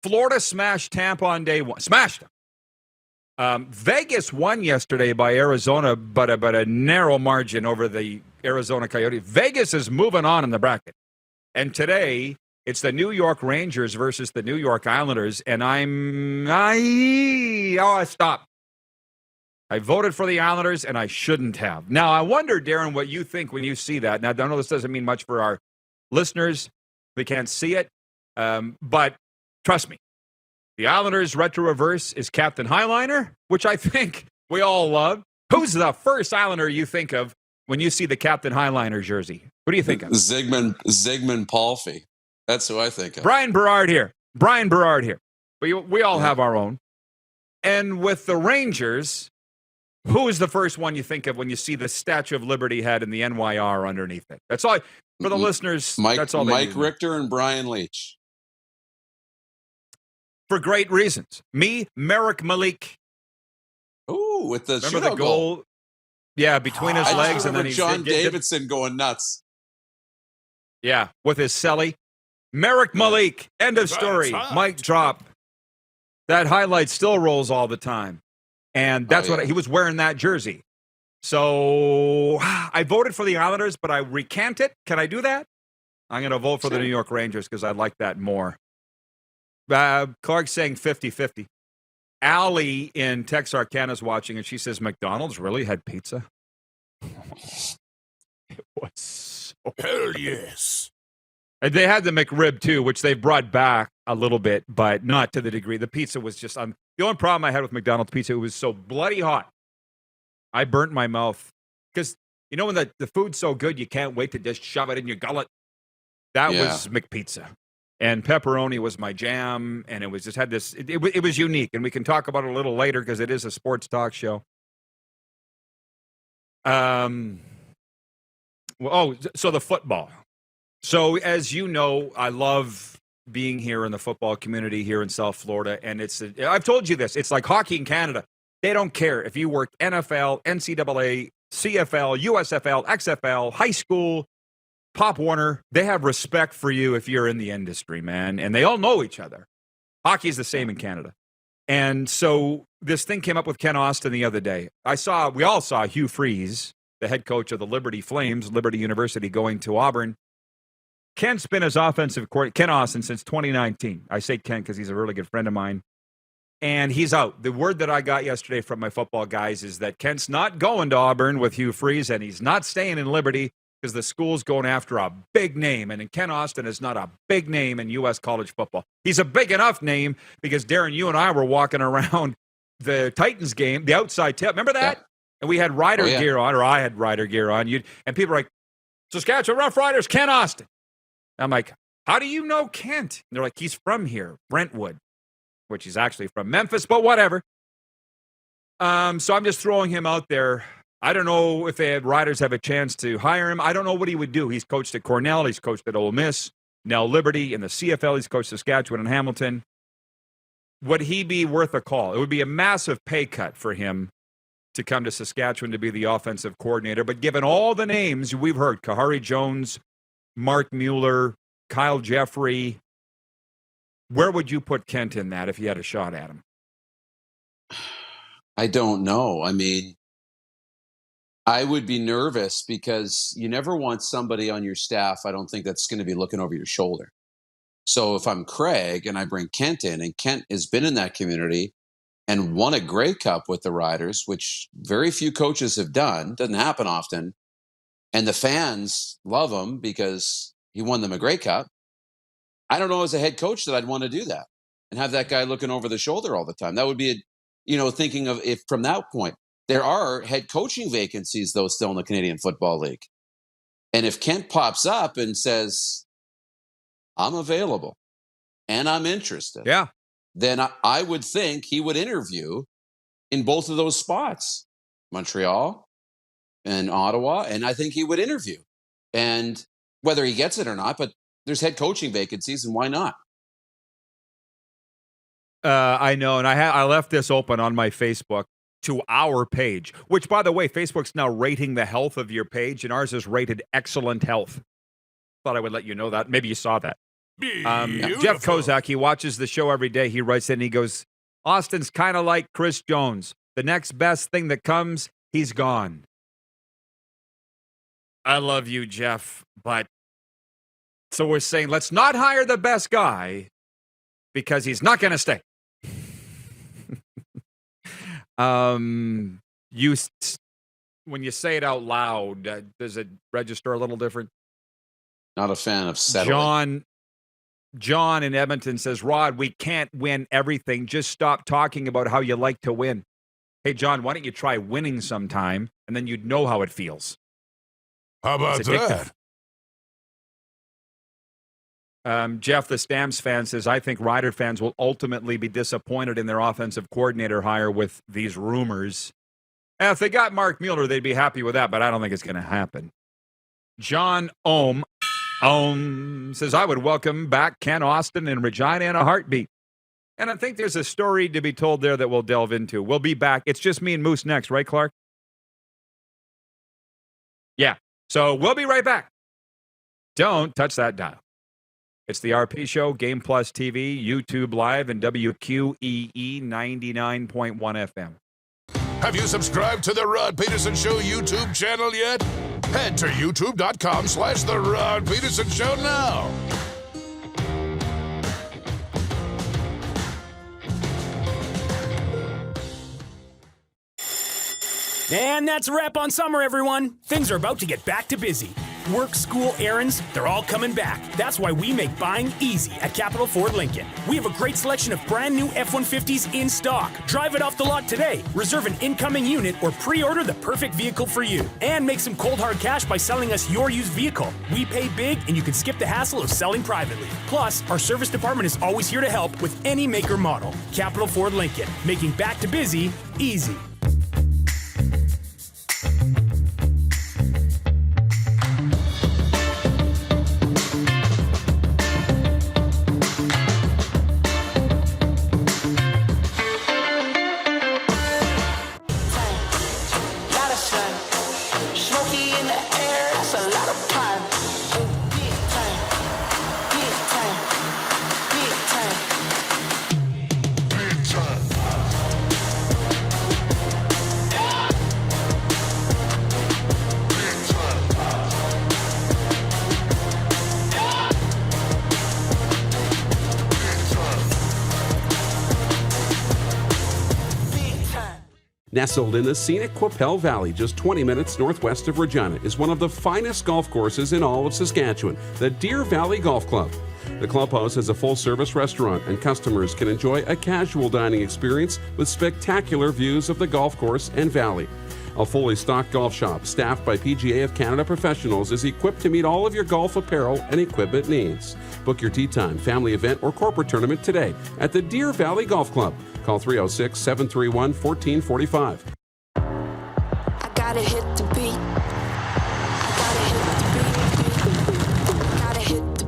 Florida smashed Tampa on day 1. Smashed them. Vegas won yesterday by Arizona, but a narrow margin over the Arizona Coyotes. Vegas is moving on in the bracket. And today, it's the New York Rangers versus the New York Islanders, and stop. I voted for the Islanders, and I shouldn't have. Now, I wonder, Darren, what you think when you see that. Now, I know this doesn't mean much for our listeners. We can't see it, but trust me, the Islanders retro reverse is Captain Highliner, which I think we all love. Who's the first Islander you think of when you see the Captain Highliner jersey? What do you think of? Zygmunt Palffy. That's who I think of. Brian Berard here. We all have our own. And with the Rangers, who is the first one you think of when you see the Statue of Liberty head and the NYR underneath it? That's all. For the listeners, that's all they Mike do. Richter and Brian Leach. For great reasons. Me, Merrick Malik. Ooh, with the Remember the goal? Yeah, between his legs. And then he's John Davidson going nuts. Yeah, with his celly. Merrick Malik, end of story. Mic drop. That highlight still rolls all the time. And that's what he was wearing, that jersey. So I voted for the Islanders, but I recant it. Can I do that? I'm going to vote for the New York Rangers because I like that more. Clark's saying 50-50. Allie in Texarkana is watching, and she says, McDonald's really had pizza? It was so Hell yes. And they had the McRib, too, which they brought back a little bit, but not to the degree. The pizza was just... the only problem I had with McDonald's pizza, it was so bloody hot. I burnt my mouth. Because, you know, when the food's so good, you can't wait to just shove it in your gullet. That was McPizza. And pepperoni was my jam, and it was just had this... It was unique, and we can talk about it a little later because it is a sports talk show. So the football. So, as you know, I love being here in the football community here in South Florida, and I've told you this, it's like hockey in Canada. They don't care if you work NFL, NCAA, CFL, USFL, XFL, high school, Pop Warner. They have respect for you if you're in the industry, man, and they all know each other. Hockey is the same in Canada. And so this thing came up with Ken Austin the other day. We all saw Hugh Freeze, the head coach of the Liberty Flames, Liberty University, going to Auburn. Ken's been his offensive coordinator, Ken Austin, since 2019. I say Ken because he's a really good friend of mine. And he's out. The word that I got yesterday from my football guys is that Kent's not going to Auburn with Hugh Freeze, and he's not staying in Liberty because the school's going after a big name. And Ken Austin is not a big name in U.S. college football. He's a big enough name because, Darren, you and I were walking around the Titans game, the outside tip. Remember that? Yeah. And we had Rider gear on, or I had Rider gear on. And people were like, Saskatchewan Rough Riders, Ken Austin. I'm like, how do you know Kent? And they're like, he's from here, Brentwood, which is actually from Memphis, but whatever. So I'm just throwing him out there. I don't know if the Riders have a chance to hire him. I don't know what he would do. He's coached at Cornell. He's coached at Ole Miss, now Liberty. In the CFL, he's coached Saskatchewan and Hamilton. Would he be worth a call? It would be a massive pay cut for him to come to Saskatchewan to be the offensive coordinator. But given all the names we've heard, Kahari Jones, Mark Mueller, Kyle Jeffrey, where would you put Kent in that if you had a shot at him? I don't know. I mean, I would be nervous because you never want somebody on your staff, I don't think, that's going to be looking over your shoulder. So if I'm Craig and I bring Kent in, and Kent has been in that community and won a Grey Cup with the Riders, which very few coaches have done, doesn't happen often, and the fans love him because he won them a Grey Cup. I don't know as a head coach that I'd want to do that and have that guy looking over the shoulder all the time. That would be, thinking of it from that point. There are head coaching vacancies, though, still in the Canadian Football League. And if Kent pops up and says, I'm available and I'm interested, then I would think he would interview in both of those spots, Montreal and Ottawa, and I think he would interview. And whether he gets it or not, but there's head coaching vacancies, and why not? I know, and I left this open on my Facebook to our page, which, by the way, Facebook's now rating the health of your page, and ours is rated excellent health. Thought I would let you know that. Maybe you saw that. Jeff Kozak, he watches the show every day. He writes in, he goes, Austin's kind of like Chris Jones. The next best thing that comes, he's gone. I love you, Jeff, but so we're saying let's not hire the best guy because he's not going to stay. When you say it out loud, does it register a little different? Not a fan of settling. John in Edmonton says, Rod, we can't win everything. Just stop talking about how you like to win. Hey, John, why don't you try winning sometime, and then you'd know how it feels. How about that? Jeff, the Stamps fan, says, I think Rider fans will ultimately be disappointed in their offensive coordinator hire with these rumors. If they got Mark Mueller, they'd be happy with that, but I don't think it's going to happen. John Ohm says, I would welcome back Ken Austin and Regina in a heartbeat. And I think there's a story to be told there that we'll delve into. We'll be back. It's just me and Moose next, right, Clark? Yeah. So we'll be right back. Don't touch that dial. It's the RP Show, Game Plus TV, YouTube Live, and WQEE 99.1 FM. Have you subscribed to the Rod Pedersen Show YouTube channel yet? Head to youtube.com/The Rod Pedersen Show now. And that's a wrap on summer, everyone. Things are about to get back to busy. Work, school, errands, they're all coming back. That's why we make buying easy at Capital Ford Lincoln. We have a great selection of brand new F-150s in stock. Drive it off the lot today. Reserve an incoming unit or pre-order the perfect vehicle for you. And make some cold hard cash by selling us your used vehicle. We pay big and you can skip the hassle of selling privately. Plus, our service department is always here to help with any make or model. Capital Ford Lincoln, making back to busy easy. Nestled in the scenic Qu'Appelle Valley, just 20 minutes northwest of Regina, is one of the finest golf courses in all of Saskatchewan, the Deer Valley Golf Club. The clubhouse has a full-service restaurant, and customers can enjoy a casual dining experience with spectacular views of the golf course and valley. A fully stocked golf shop, staffed by PGA of Canada professionals, is equipped to meet all of your golf apparel and equipment needs. Book your tee time, family event, or corporate tournament today at the Deer Valley Golf Club. Call 306-731-1445. I gotta hit the beat. I gotta hit the beat. Gotta hit the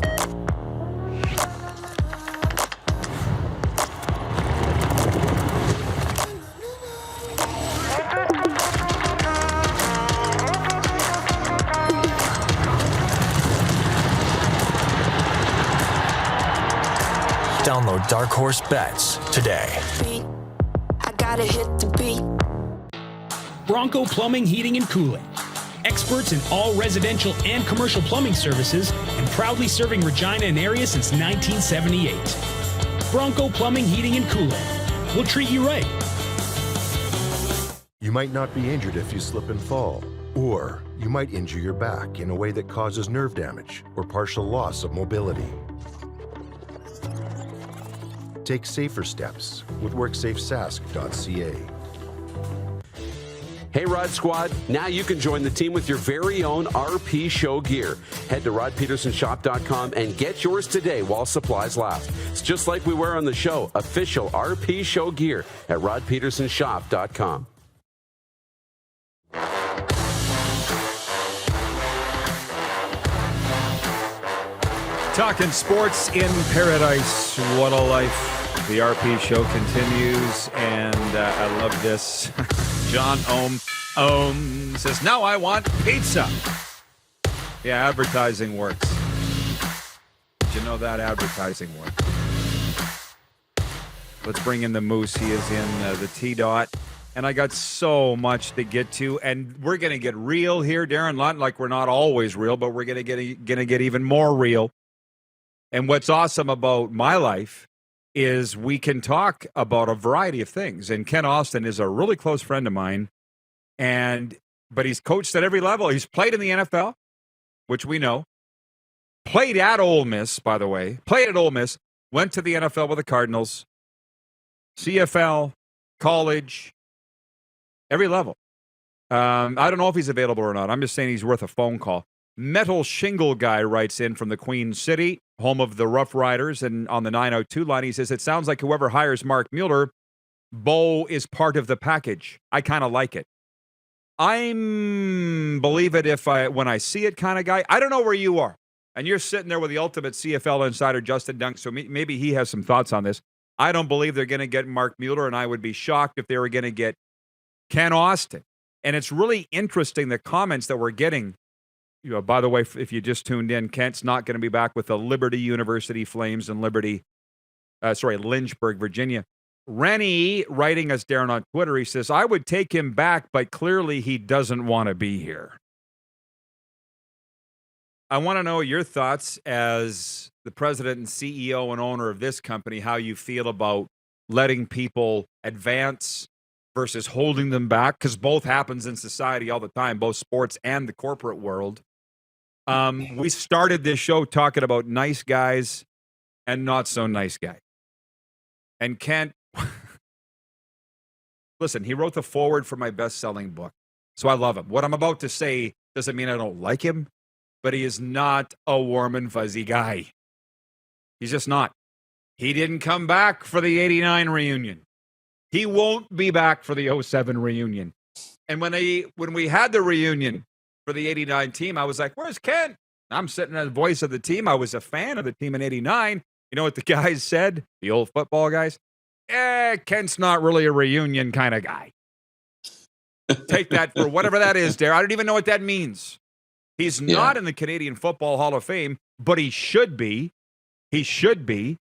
Download Dark Horse Bets today. I gotta hit the beat. Bronco Plumbing, Heating, and Cooling. Experts in all residential and commercial plumbing services and proudly serving Regina and area since 1978. Bronco Plumbing, Heating, and Cooling. We'll treat you right. You might not be injured if you slip and fall, or you might injure your back in a way that causes nerve damage or partial loss of mobility. Take safer steps with WorkSafeSask.ca. Hey Rod Squad, now you can join the team with your very own RP Show gear. Head to rodpetersenshop.com and get yours today while supplies last. It's just like we wear on the show, official RP Show gear at rodpetersenshop.com. Talking sports in paradise. What a life. The RP show continues, and I love this. John Ohm says, now I want pizza. Yeah, advertising works. Did you know that advertising works? Let's bring in the Moose. He is in the T-Dot. And I got so much to get to, and we're going to get real here, Darren. Not like we're not always real, but we're going to get even more real. And what's awesome about my life is we can talk about a variety of things. And Ken Austin is a really close friend of mine, but he's coached at every level. He's played in the NFL, which we know. Played at Ole Miss, by the way. Played at Ole Miss. Went to the NFL with the Cardinals. CFL, college. Every level. I don't know if he's available or not. I'm just saying he's worth a phone call. Metal Shingle Guy writes in from the Queen City, home of the Rough Riders, and on the 902 line, he says, it sounds like whoever hires Mark Mueller, Bo is part of the package. I kind of like it. I'm believe it when I see it kind of guy. I don't know where you are. And you're sitting there with the ultimate CFL insider, Justin Dunk, so maybe he has some thoughts on this. I don't believe they're going to get Mark Mueller, and I would be shocked if they were going to get Ken Austin. And it's really interesting, the comments that we're getting. By the way, if you just tuned in, Kent's not going to be back with the Liberty University Flames in Lynchburg, Virginia. Rennie, writing us, Darren, on Twitter, he says, I would take him back, but clearly he doesn't want to be here. I want to know your thoughts as the president and CEO and owner of this company, how you feel about letting people advance versus holding them back, because both happens in society all the time, both sports and the corporate world. We started this show talking about nice guys and not so nice guys. And Kent, listen, he wrote the foreword for my best-selling book, so I love him. What I'm about to say doesn't mean I don't like him, but he is not a warm and fuzzy guy. He's just not. He didn't come back for the 89 reunion. He won't be back for the 07 reunion. And when we had the reunion for the 89 team, I was like, where's Ken? I'm sitting as the voice of the team. I was a fan of the team in 89. You know what the guys said? The old football guys? Kent's not really a reunion kind of guy. Take that for whatever that is, Dare. I don't even know what that means. He's not in the Canadian Football Hall of Fame, but he should be. He should be.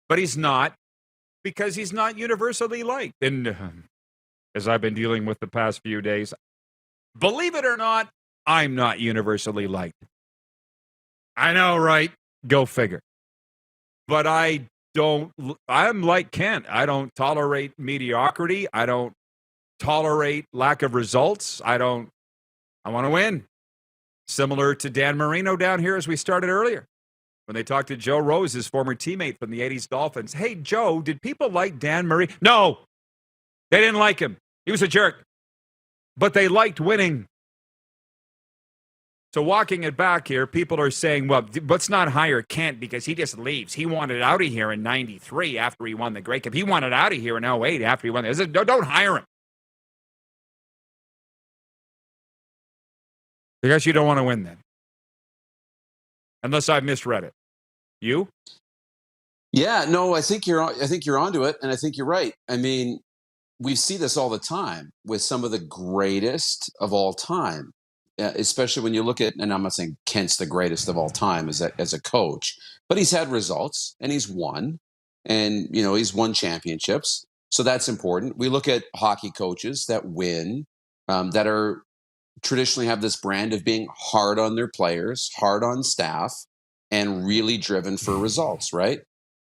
But he's not, because he's not universally liked. And as I've been dealing with the past few days, believe it or not, I'm not universally liked. I know, right? Go figure. But I'm like Kent. I don't tolerate mediocrity. I don't tolerate lack of results. I want to win. Similar to Dan Marino down here as we started earlier. When they talked to Joe Rose, his former teammate from the 80s Dolphins. Hey, Joe, did people like Dan Marino? No, they didn't like him. He was a jerk. But they liked winning. So walking it back here, people are saying, well, let's not hire Kent because he just leaves. He wanted out of here in 93 after he won the Grey Cup. He wanted out of here in 08 after he won it. Don't hire him. I guess you don't want to win then. Unless I've misread it. You? Yeah, no, I think you're onto it, and I think you're right. I mean, we see this all the time with some of the greatest of all time, especially when you look at, and I'm not saying Kent's the greatest of all time as a coach, but he's had results and he's won, and he's won championships, so that's important. We look at hockey coaches that win, that are traditionally have this brand of being hard on their players, hard on staff, and really driven for results, right?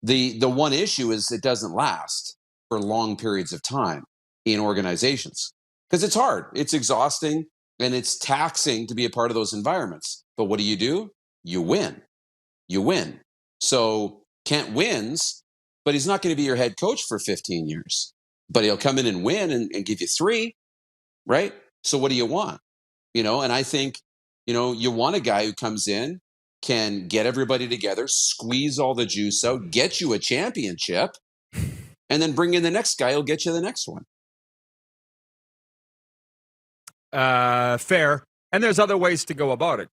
The one issue is it doesn't last for long periods of time in organizations because it's hard, it's exhausting, and it's taxing to be a part of those environments. But what do? You win. You win. So Kent wins, but he's not going to be your head coach for 15 years. But he'll come in and win and give you 3, right? So what do you want? And I think, you want a guy who comes in, can get everybody together, squeeze all the juice out, get you a championship, and then bring in the next guy who'll get you the next one. Fair. And there's other ways to go about it.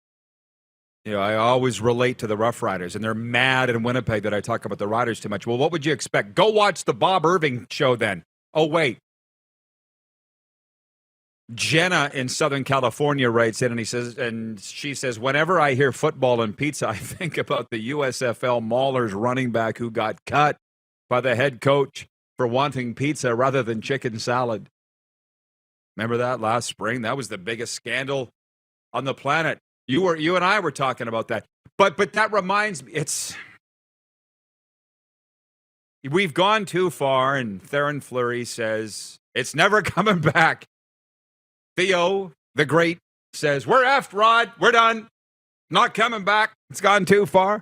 You know, I always relate to the Rough Riders, and they're mad in Winnipeg that I talk about the Riders too much. Well, what would you expect? Go watch the Bob Irving show then. Oh, wait. Jenna in Southern California writes in, and she says, whenever I hear football and pizza, I think about the USFL Maulers running back who got cut by the head coach for wanting pizza rather than chicken salad. Remember that last spring? That was the biggest scandal on the planet. You and I were talking about that. But that reminds me, we've gone too far, and Theron Fleury says it's never coming back. Theo, the great, says, we're effed, Rod. We're done. Not coming back. It's gone too far.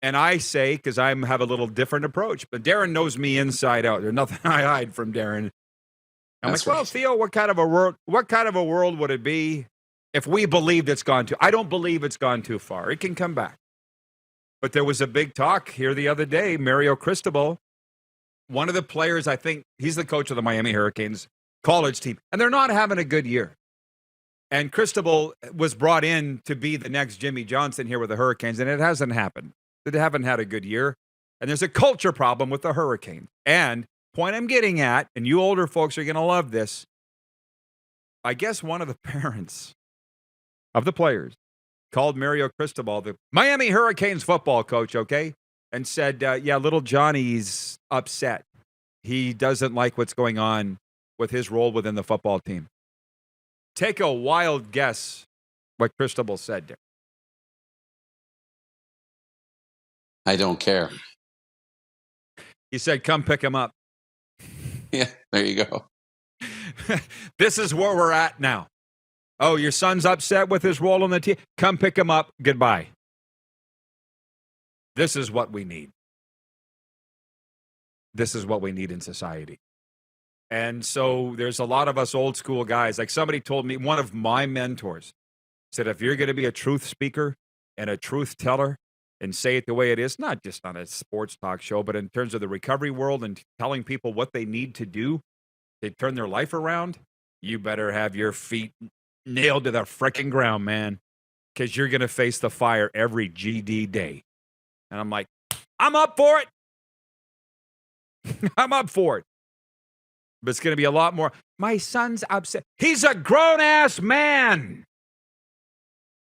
And I say, because I have a little different approach, but Darren knows me inside out. There's nothing I hide from Darren. I'm like, well, Theo, what kind of a world would it be if we believed it's gone too? I don't believe it's gone too far. It can come back. But there was a big talk here the other day. Mario Cristobal, one of the players, I think he's the coach of the Miami Hurricanes college team, and they're not having a good year. And Cristobal was brought in to be the next Jimmy Johnson here with the Hurricanes, and it hasn't happened. They haven't had a good year. And there's a culture problem with the Hurricanes. And point I'm getting at, and you older folks are going to love this, I guess one of the parents of the players called Mario Cristobal the Miami Hurricanes football coach, okay? And said, yeah, little Johnny's upset. He doesn't like what's going on with his role within the football team. Take a wild guess what Cristobal said there. I don't care. He said, come pick him up. Yeah, there you go. This is where we're at now. Oh, your son's upset with his role on the team? Come pick him up. Goodbye. This is what we need. This is what we need in society. And so there's a lot of us old school guys. Like somebody told me, one of my mentors said, if you're going to be a truth speaker and a truth teller and say it the way it is, not just on a sports talk show, but in terms of the recovery world and telling people what they need to do to turn their life around, you better have your feet nailed to the frickin' ground, man, because you're going to face the fire every GD day. And I'm like, I'm up for it. I'm up for it. But it's going to be a lot more. My son's upset. He's a grown-ass man.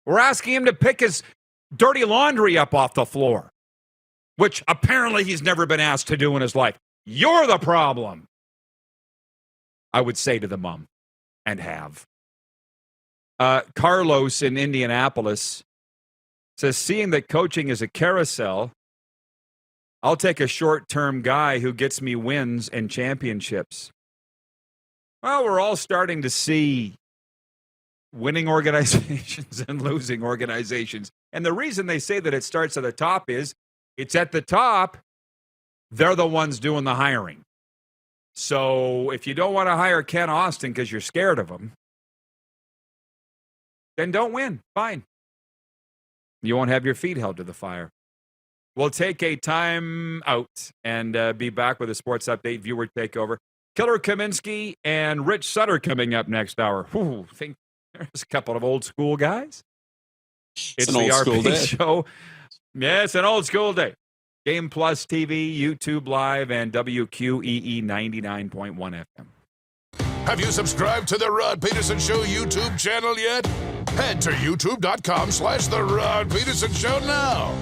We're asking him to pick his dirty laundry up off the floor, which apparently he's never been asked to do in his life. You're the problem, I would say to the mom, and have. Carlos in Indianapolis says, seeing that coaching is a carousel, I'll take a short-term guy who gets me wins and championships. Well, we're all starting to see winning organizations and losing organizations. And the reason they say that it starts at the top is it's at the top, they're the ones doing the hiring. So if you don't want to hire Ken Austin because you're scared of him, then don't win. Fine. You won't have your feet held to the fire. We'll take a time out and be back with a sports update viewer takeover. Killer Kaminski and Rich Sutter coming up next hour. Whew, I think there's a couple of old school guys. It's an the old school RP day. show. Yeah, it's an old school day. Game Plus TV, YouTube Live, and WQEE 99.1 FM. Have you subscribed to the Rod Pedersen Show YouTube channel yet? Head to youtube.com/The Rod Pedersen Show now.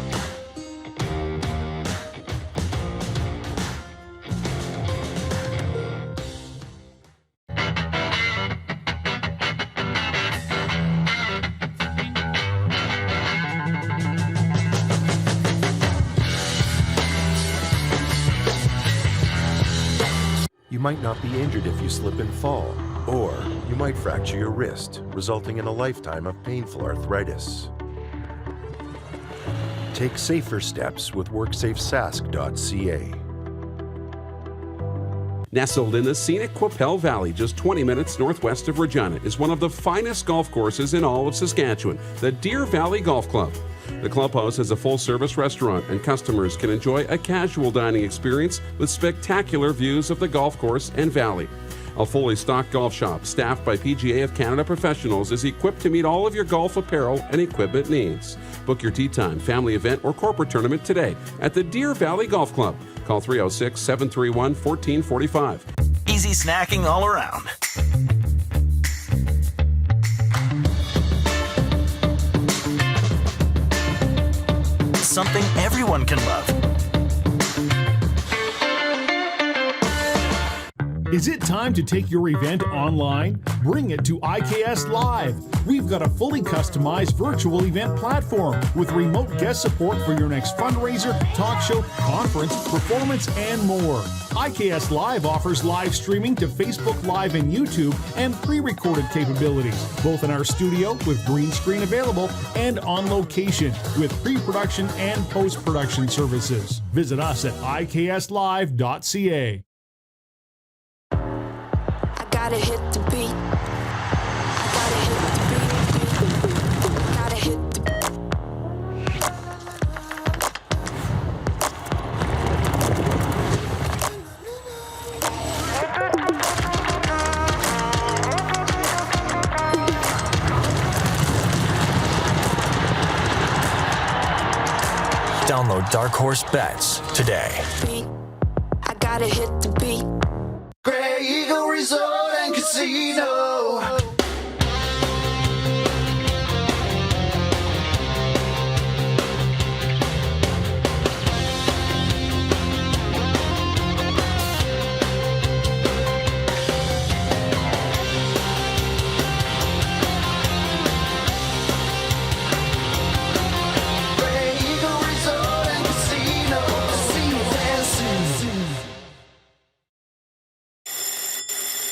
You might not be injured if you slip and fall, or you might fracture your wrist, resulting in a lifetime of painful arthritis. Take safer steps with WorksafeSask.ca. Nestled in the scenic Qu'Appelle Valley, just 20 minutes northwest of Regina, is one of the finest golf courses in all of Saskatchewan, the Deer Valley Golf Club. The clubhouse has a full-service restaurant, and customers can enjoy a casual dining experience with spectacular views of the golf course and valley. A fully stocked golf shop staffed by PGA of Canada professionals is equipped to meet all of your golf apparel and equipment needs. Book your tee time, family event, or corporate tournament today at the Deer Valley Golf Club. Call 306-731-1445. Easy snacking all around. Something everyone can love. Is it time to take your event online? Bring it to IKS Live. We've got a fully customized virtual event platform with remote guest support for your next fundraiser, talk show, conference, performance, and more. IKS Live offers live streaming to Facebook Live and YouTube and pre-recorded capabilities, both in our studio with green screen available and on location with pre-production and post-production services. Visit us at ikslive.ca. Gotta hit the beat. Gotta hit the beat. Gotta hit the Download Dark Horse Bets today. beat. I gotta hit the beat. Grey Eagle Resort and Casino. Grey Eagle Resort and Casino. Casino dancing.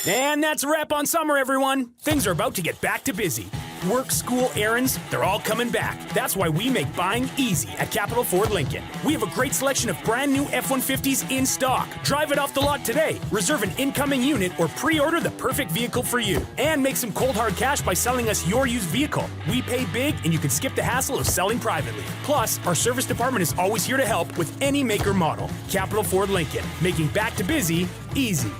And that's a wrap on summer, everyone. Things are about to get back to busy. Work, school, errands, they're all coming back. That's why we make buying easy at Capital Ford Lincoln. We have a great selection of brand new F-150s in stock. Drive it off the lot today. Reserve an incoming unit or pre-order the perfect vehicle for you. And make some cold hard cash by selling us your used vehicle. We pay big and you can skip the hassle of selling privately. Plus, our service department is always here to help with any make or model. Capital Ford Lincoln, making back to busy easy.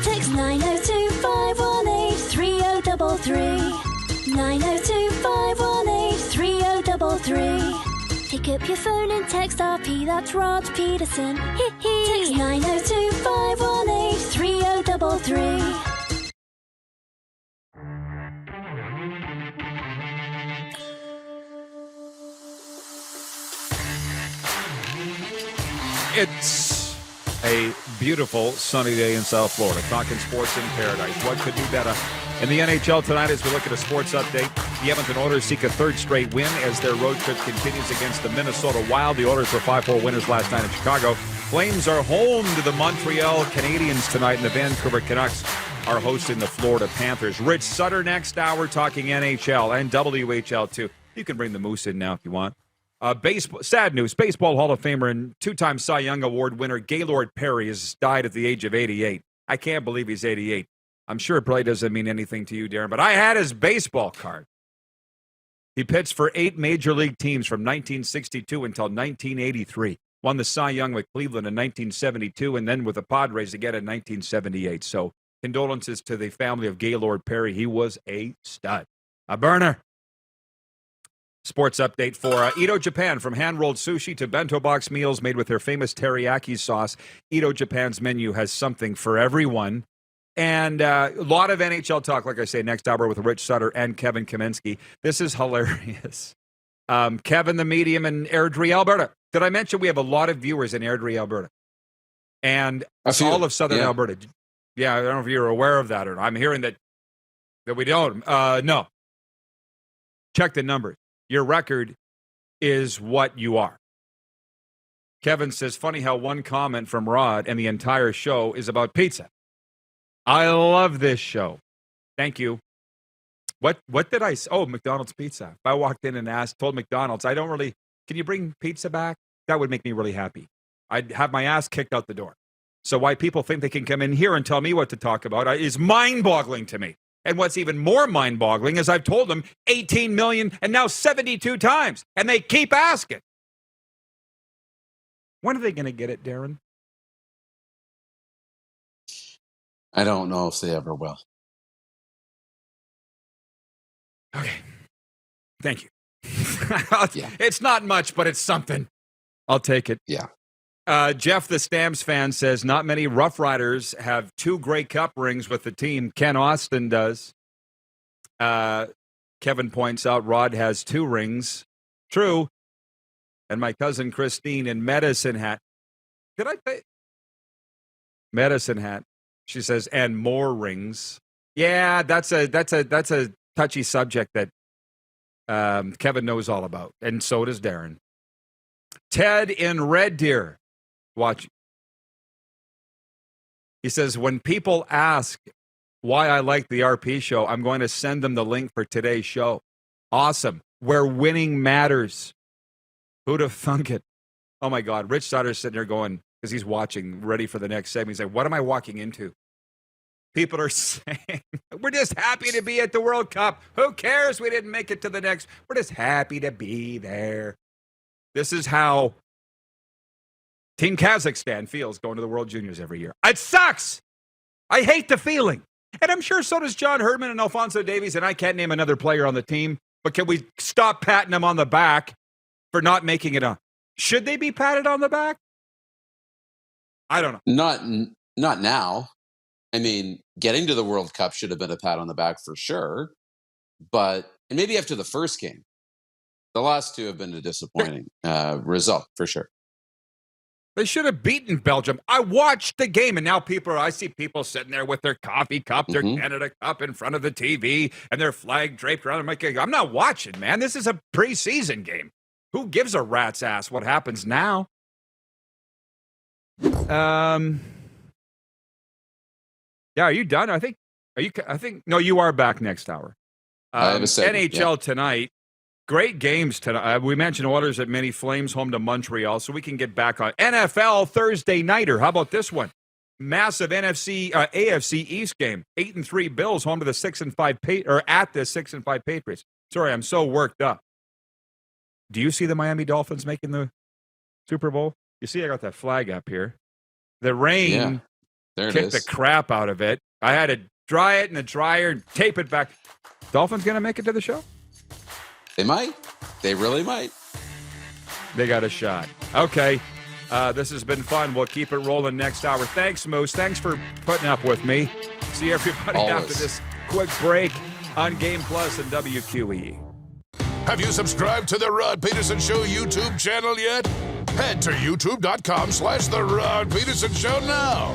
Text 902-518-3033. 902-518-3033. Pick up your phone and text RP, that's Rog Pedersen. Text 902-518-3033. It's a beautiful sunny day in South Florida. Talking sports in paradise. What could be better? In the NHL tonight, as we look at a sports update, the Edmonton Oilers seek a third straight win as their road trip continues against the Minnesota Wild. The Oilers were 5-4 winners last night in Chicago. Flames are home to the Montreal Canadiens tonight, and the Vancouver Canucks are hosting the Florida Panthers. Rich Sutter next hour talking NHL and WHL too. You can bring the Moose in now if you want. Baseball, sad news. Baseball Hall of Famer and two-time Cy Young Award winner Gaylord Perry has died at the age of 88. I can't believe he's 88. I'm sure it probably doesn't mean anything to you, Darren, but I had his baseball card. He pitched for 8 major league teams from 1962 until 1983. Won the Cy Young with Cleveland in 1972 and then with the Padres again in 1978. So condolences to the family of Gaylord Perry. He was a stud. A burner. Sports update for Ito Japan. From hand-rolled sushi to bento box meals made with their famous teriyaki sauce, Ito Japan's menu has something for everyone. And a lot of NHL talk, like I say, next hour with Rich Sutter and Kevin Kaminski. This is hilarious. Kevin, the medium in Airdrie, Alberta. Did I mention we have a lot of viewers in Airdrie, Alberta? And all of southern Alberta. Yeah, I don't know if you're aware of that or not. I'm hearing that we don't. No. Check the numbers. Your record is what you are. Kevin says, funny how one comment from Rod and the entire show is about pizza. I love this show. Thank you. What did I say? Oh, McDonald's pizza. If I walked in and told McDonald's, can you bring pizza back? That would make me really happy. I'd have my ass kicked out the door. So why people think they can come in here and tell me what to talk about is mind-boggling to me. And what's even more mind-boggling is I've told them 18 million and now 72 times, and they keep asking. When are they going to get it, Darren? I don't know if they ever will. Okay. Thank you. It's not much, but it's something. I'll take it. Yeah. Jeff, the Stamps fan, says not many Rough Riders have 2 Grey Cup rings with the team. Ken Austin does. Kevin points out Rod has 2 rings. True. And my cousin Christine in Medicine Hat. Did I say Medicine Hat? She says, and more rings. Yeah, that's a touchy subject that Kevin knows all about, and so does Darren. Ted in Red Deer, watch. He says, when people ask why I like the RP show, I'm going to send them the link for today's show. Awesome. Where winning matters. Who'd have thunk it? Oh my God. Rich Sutter's sitting there going, because he's watching, ready for the next segment. He's like, what am I walking into? People are saying, we're just happy to be at the World Cup. Who cares? We didn't make it to the next. We're just happy to be there. This is how Team Kazakhstan feels going to the World Juniors every year. It sucks. I hate the feeling. And I'm sure so does John Herdman and Alphonso Davies, and I can't name another player on the team. But can we stop patting them on the back for not making it on? Should they be patted on the back? I don't know. Not now. I mean, getting to the World Cup should have been a pat on the back for sure. And maybe after the first game. The last 2 have been a disappointing result for sure. They should have beaten Belgium. I watched the game, and now I see people sitting there with their coffee cup, their Canada cup in front of the TV, and their flag draped around them. I'm not watching, man. This is a preseason game. Who gives a rat's ass what happens now? Yeah, are you done? I think. No, you are back next hour. I have a segment, NHL tonight. Great games tonight. We mentioned Oilers at Mini Flames home to Montreal, so we can get back on NFL Thursday nighter. How about this one? Massive AFC East game. 8-3 Bills home to the 6-5 at the 6-5 Patriots. Sorry, I'm so worked up. Do you see the Miami Dolphins making the Super Bowl? You see, I got that flag up here. The rain kicked the crap out of it. I had to dry it in the dryer and tape it back. Dolphins going to make it to the show? They might. They really might. They got a shot. Okay. This has been fun. We'll keep it rolling next hour. Thanks, Moose. Thanks for putting up with me. See everybody after this quick break on Game Plus and WQEE. Have you subscribed to the Rod Pedersen Show YouTube channel yet? Head to youtube.com/The Rod Pedersen Show now.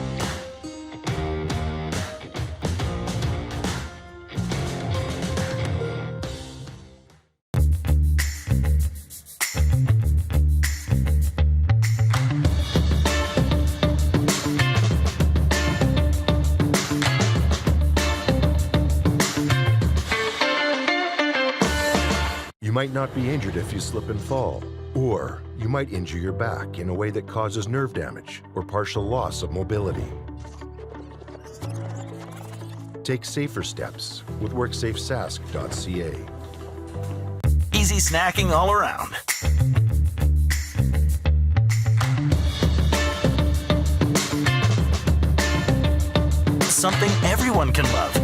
You might not be injured if you slip and fall, or you might injure your back in a way that causes nerve damage or partial loss of mobility. Take safer steps with WorksafeSask.ca. Easy snacking all around. Something everyone can love.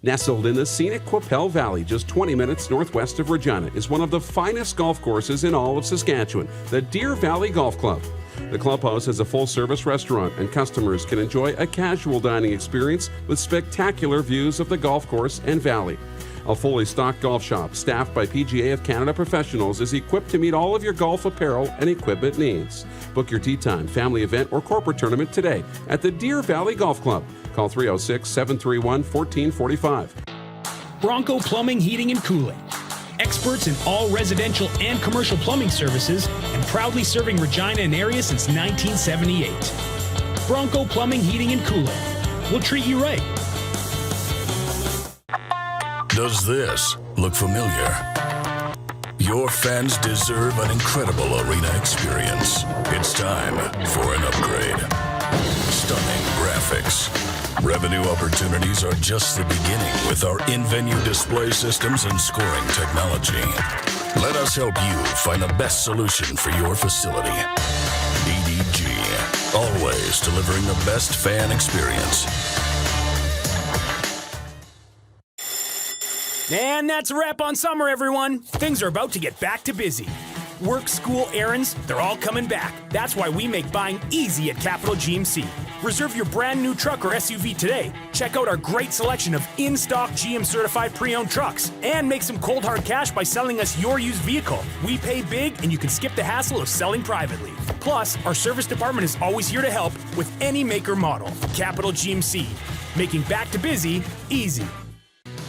Nestled in the scenic Qu'Appelle Valley, just 20 minutes northwest of Regina, is one of the finest golf courses in all of Saskatchewan, the Deer Valley Golf Club. The clubhouse has a full-service restaurant, and customers can enjoy a casual dining experience with spectacular views of the golf course and valley. A fully stocked golf shop, staffed by PGA of Canada professionals, is equipped to meet all of your golf apparel and equipment needs. Book your tee time, family event, or corporate tournament today at the Deer Valley Golf Club. Call 306-731-1445. Bronco Plumbing, Heating, and Cooling. Experts in all residential and commercial plumbing services and proudly serving Regina and area since 1978. Bronco Plumbing, Heating, and Cooling. We'll treat you right. Does this look familiar? Your fans deserve an incredible arena experience. It's time for an upgrade. Stunning graphics. Revenue opportunities are just the beginning with our in-venue display systems and scoring technology. Let us help you find the best solution for your facility. DDG, always delivering the best fan experience. And that's a wrap on summer, everyone. Things are about to get back to busy. Work, school, errands, they're all coming back. That's why we make buying easy at Capital GMC. Reserve your brand new truck or SUV today. Check out our great selection of in-stock GM certified pre-owned trucks. And make some cold hard cash by selling us your used vehicle. We pay big and you can skip the hassle of selling privately. Plus, our service department is always here to help with any make or model. Capital GMC, making back to busy easy.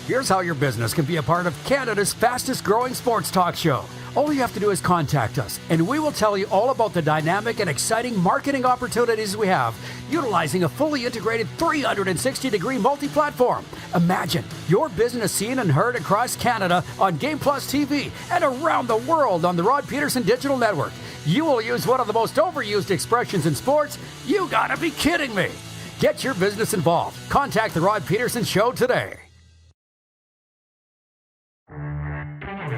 Here's how your business can be a part of Canada's fastest growing sports talk show. All you have to do is contact us, and we will tell you all about the dynamic and exciting marketing opportunities we have, utilizing a fully integrated 360-degree multi-platform. Imagine your business seen and heard across Canada on Game Plus TV and around the world on the Rod Pedersen Digital Network. You will use one of the most overused expressions in sports. You gotta be kidding me. Get your business involved. Contact the Rod Pedersen Show today.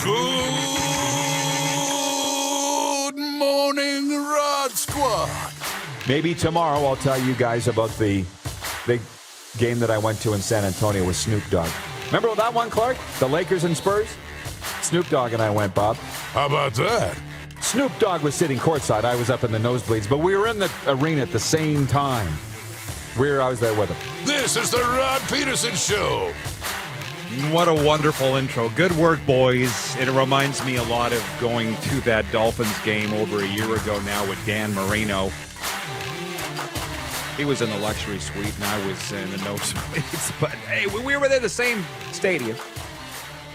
Good morning, Rod Squad. Maybe tomorrow I'll tell you guys about the game that I went to in San Antonio with Snoop Dogg. Remember that one, Clark? The Lakers and Spurs? Snoop Dogg and I went, Bob. How about that? Snoop Dogg was sitting courtside. I was up in the nosebleeds, but we were in the arena at the same time. I was there with him. This is the Rod Pedersen Show. What a wonderful intro. Good work, boys. It reminds me a lot of going to that Dolphins game over a year ago now with Dan Marino. He was in the luxury suite and I was in the nosebleeds. But hey, we were there the same stadium.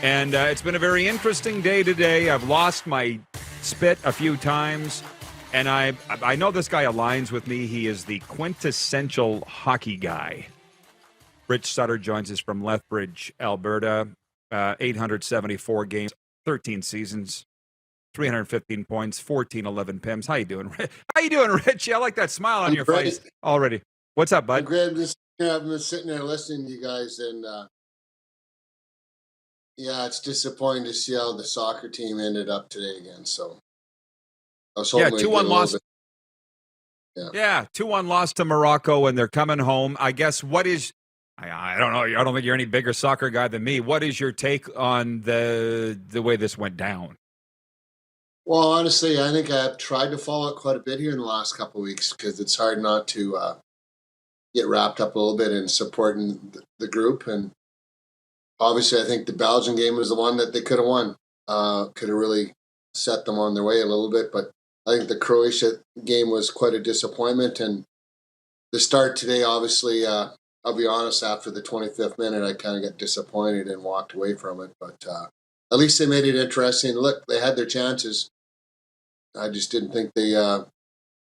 And it's been a very interesting day today. I've lost my spit a few times. And I know this guy aligns with me. He is the quintessential hockey guy. Rich Sutter joins us from Lethbridge, Alberta. 874 games, 13 seasons, 315 points, 14-11 PIMs. How you doing? How you doing, Rich? I like that smile on your face already. What's up, bud? I'm great. I've been sitting there listening to you guys, and yeah, it's disappointing to see how the soccer team ended up today again. So I was hoping 2-1 loss. Yeah, 2-1 loss to Morocco, and they're coming home. I guess what is? I don't know. I don't think you're any bigger soccer guy than me. What is your take on the way this went down? Well, honestly, I think I've tried to follow it quite a bit here in the last couple of weeks because it's hard not to get wrapped up a little bit in supporting the group. And obviously, I think the Belgian game was the one that they could have won. Could have really set them on their way a little bit. But I think the Croatia game was quite a disappointment. And the start today, obviously, I'll be honest, after the 25th minute, I kind of got disappointed and walked away from it. But at least they made it interesting. Look, they had their chances. I just didn't think they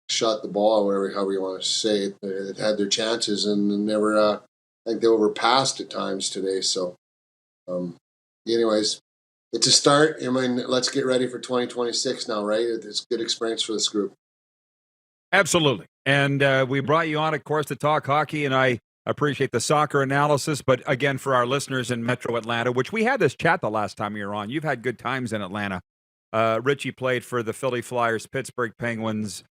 shot the ball, however you want to say it. They had their chances and never, I think they overpassed at times today. So, anyways, it's a start. I mean, let's get ready for 2026 now, right? It's a good experience for this group. Absolutely. And we brought you on, of course, to talk hockey, and I appreciate the soccer analysis. But again, for our listeners in Metro Atlanta, which we had this chat the last time you were on, you've had good times in Atlanta. Richie played for the Philly Flyers, Pittsburgh Penguins,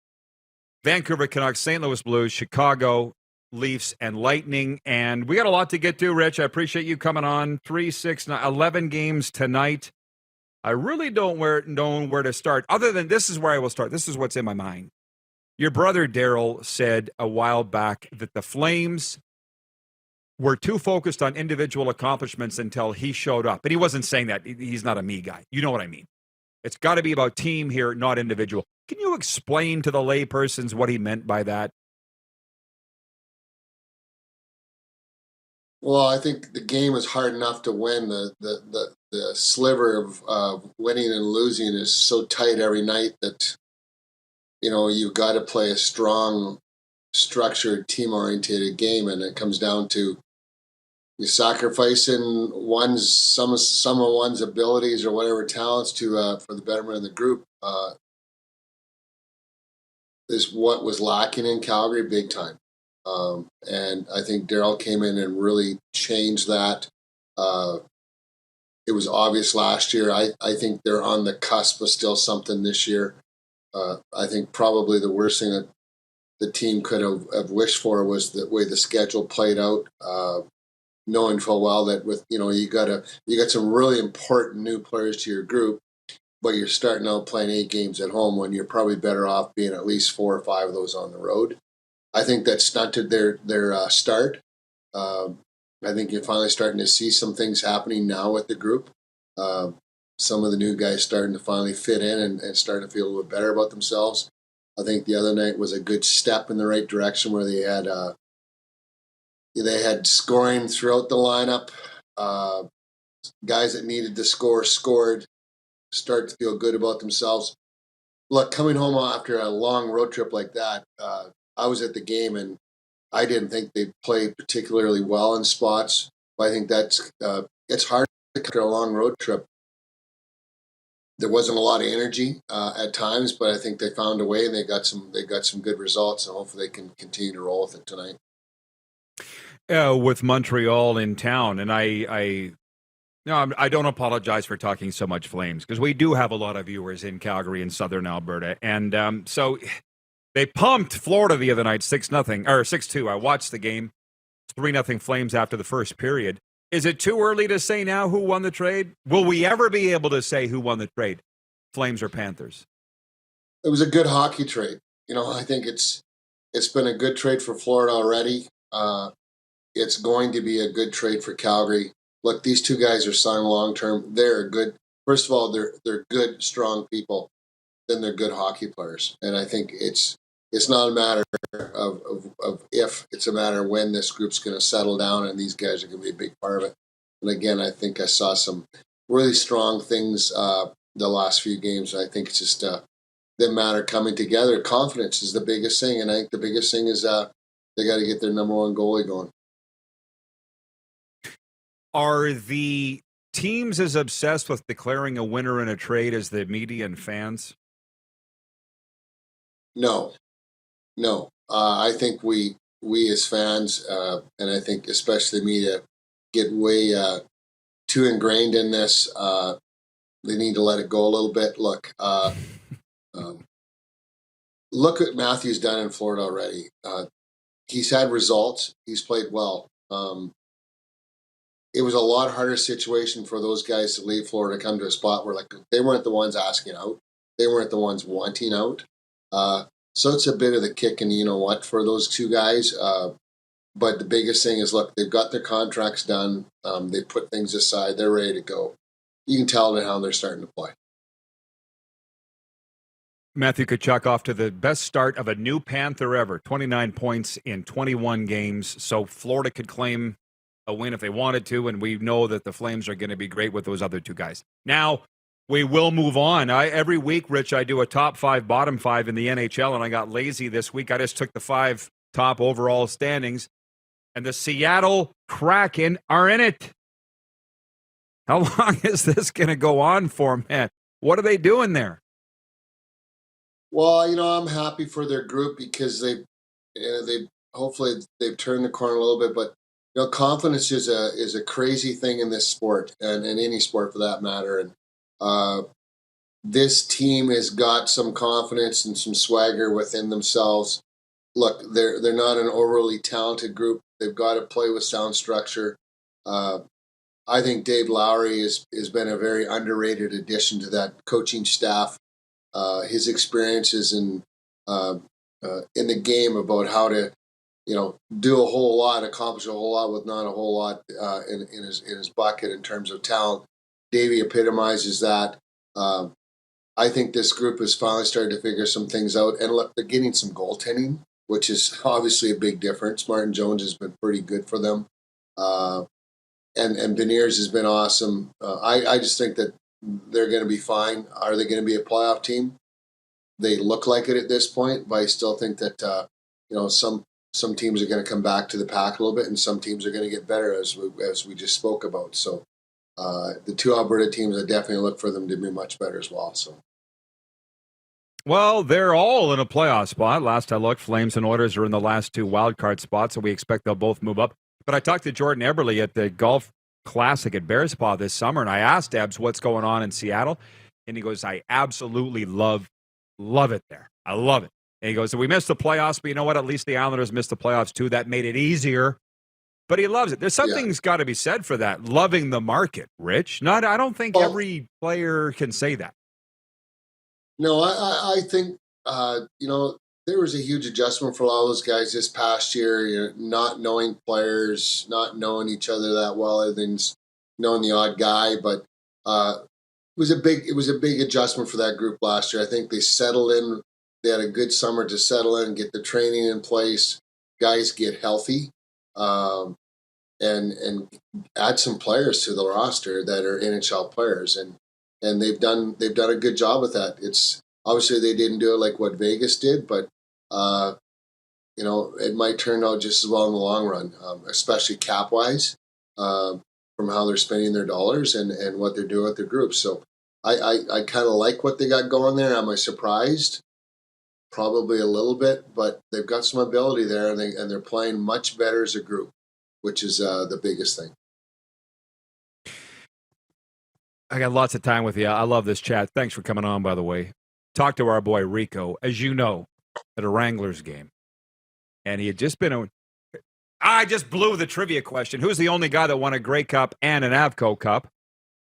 Vancouver Canucks, St. Louis Blues, Chicago Leafs, and Lightning. And we got a lot to get to, Rich. I appreciate you coming on. 3, 6, 9, 11 games tonight. I really don't know where to start. Other than this is where I will start. This is what's in my mind. Your brother Daryl said a while back that the Flames were too focused on individual accomplishments until he showed up. And he wasn't saying that. He's not a me guy. You know what I mean. It's got to be about team here, not individual. Can you explain to the laypersons what he meant by that? Well, I think the game is hard enough to win. The sliver of winning and losing is so tight every night that you've got to play a strong, structured, team-oriented game, and it comes down to you sacrificing some of one's abilities or whatever talents to for the betterment of the group. Is what was lacking in Calgary big time. And I think Daryl came in and really changed that. It was obvious last year. I think they're on the cusp of still something this year. I think probably the worst thing that the team could have wished for was the way the schedule played out, knowing full well that with you got some really important new players to your group, but you're starting out playing 8 games at home when you're probably better off being at least 4 or 5 of those on the road. I think that stunted their start. I think you're finally starting to see some things happening now with the group. Some of the new guys starting to finally fit in and starting to feel a little bit better about themselves. I think the other night was a good step in the right direction where they had scoring throughout the lineup. Guys that needed to score scored. Start to feel good about themselves. Look, coming home after a long road trip like that, I was at the game and I didn't think they played particularly well in spots. But I think that's it's hard after a long road trip. There wasn't a lot of energy at times, but I think they found a way and they got some good results, and hopefully they can continue to roll with it tonight. With Montreal in town, and I don't apologize for talking so much Flames because we do have a lot of viewers in Calgary and Southern Alberta, and so they pumped Florida the other night 6-0 or 6-2. I watched the game, 3-0 Flames after the first period. Is it too early to say now who won the trade? Will we ever be able to say who won the trade, Flames or Panthers? It was a good hockey trade. I think it's been a good trade for Florida already. It's going to be a good trade for Calgary. Look, these two guys are signed long term. They're good. First of all, they're good, strong people. Then they're good hockey players, and I think it's not a matter of if, it's a matter of when this group's going to settle down, and these guys are going to be a big part of it. And again, I think I saw some really strong things the last few games. I think it's just the matter coming together. Confidence is the biggest thing, and I think the biggest thing is they got to get their number one goalie going. Are the teams as obsessed with declaring a winner in a trade as the media and fans? No. I think we as fans, and I think especially the media, get way too ingrained in this. They need to let it go a little bit. Look what Matthew's done in Florida already. He's had results. He's played well. It was a lot harder situation for those guys to leave Florida to come to a spot where they weren't the ones asking out. They weren't the ones wanting out. So it's a bit of the kick and for those two guys. But the biggest thing is, look, they've got their contracts done. They put things aside. They're ready to go. You can tell how they're starting to play. Matthew Tkachuk off to the best start of a new Panther ever, 29 points in 21 games. So Florida could claim a win if they wanted to, and we know that the Flames are going to be great with those other two guys. Now, we will move on. Every week, Rich, I do a top 5, bottom 5 in the NHL, and I got lazy this week. I just took the 5 top overall standings, and the Seattle Kraken are in it. How long is this going to go on for, man? What are they doing there? Well, I'm happy for their group because they hopefully they've turned the corner a little bit, but confidence is a crazy thing in this sport and in any sport for that matter. And this team has got some confidence and some swagger within themselves. Look, they're not an overly talented group. They've got to play with sound structure. I think Dave Lowry has been a very underrated addition to that coaching staff. His experiences in the game about how to do a whole lot, accomplish a whole lot with not a whole lot in his bucket in terms of talent. Davey epitomizes that. I think this group has finally started to figure some things out. And look, they're getting some goaltending, which is obviously a big difference. Martin Jones has been pretty good for them. And Beniers has been awesome. I just think that they're going to be fine. Are they going to be a playoff team? they look like it at this point, but I still think that some teams are going to come back to the pack a little bit, and some teams are going to get better, as we just spoke about. So the two Alberta teams, I definitely look for them to be much better as well. So. Well, they're all in a playoff spot. Last I looked, Flames and Oilers are in the last two wildcard spots, so we expect they'll both move up. But I talked to Jordan Eberle at the Golf Classic at Bearspaw this summer, and I asked Ebbs what's going on in Seattle, and he goes, I absolutely love it there. I love it. And he goes, we missed the playoffs, but you know what? At least the Islanders missed the playoffs too. That made it easier. But he loves it. There's something's got to be said for that, loving the market, Rich. I don't think every player can say that. No, I think, there was a huge adjustment for all those guys this past year, not knowing players, not knowing each other that well, other than knowing the odd guy. But it was a big adjustment for that group last year. I think they settled in. They had a good summer to settle in, get the training in place, guys get healthy, and add some players to the roster that are NHL players, and they've done a good job with that. It's obviously they didn't do it like what Vegas did, but it might turn out just as well in the long run, especially cap wise, from how they're spending their dollars and what they're doing with their groups. So I kind of like what they got going there. Am I surprised? Probably a little bit, but they've got some ability there, and they're playing much better as a group, which is the biggest thing. I got lots of time with you. I love this chat. Thanks for coming on, by the way. Talk to our boy Rico, as you know, at a Wranglers game. And he had just been I just blew the trivia question. Who's the only guy that won a Grey Cup and an Avco Cup?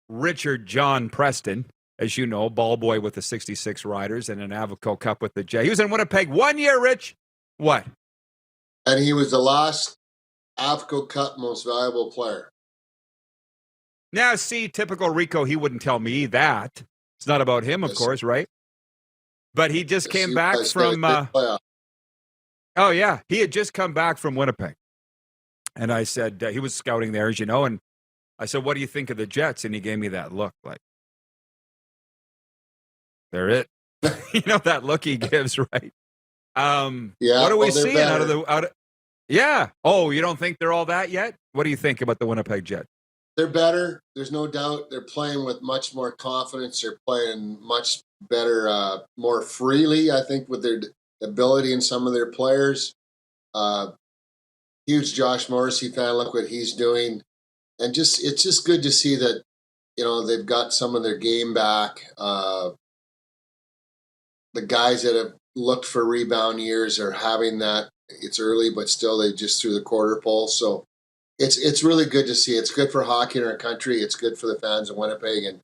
Richard John Preston, as you know, ball boy with the 66 Riders and an Avco Cup with the J. He was in Winnipeg 1 year, Rich. What? And he was the last Avco Cup most valuable player. Now, see, typical Rico, he wouldn't tell me that. It's not about him, of course, right? But he just came back from... oh, yeah. He had just come back from Winnipeg. And I said, he was scouting there, as you know, and I said, what do you think of the Jets? And he gave me that look, like, they're it. That look he gives, right? What are we seeing out of yeah. Oh, you don't think they're all that yet? What do you think about the Winnipeg Jets? They're better. There's no doubt. They're playing with much more confidence. They're playing much better, more freely, I think, with their ability in some of their players. Huge Josh Morrissey fan. Look what he's doing. And it's just good to see that, they've got some of their game back. The guys that have looked for rebound years are having that. It's early, but still they just threw the quarter pole. So it's really good to see. It's good for hockey in our country. It's good for the fans of Winnipeg.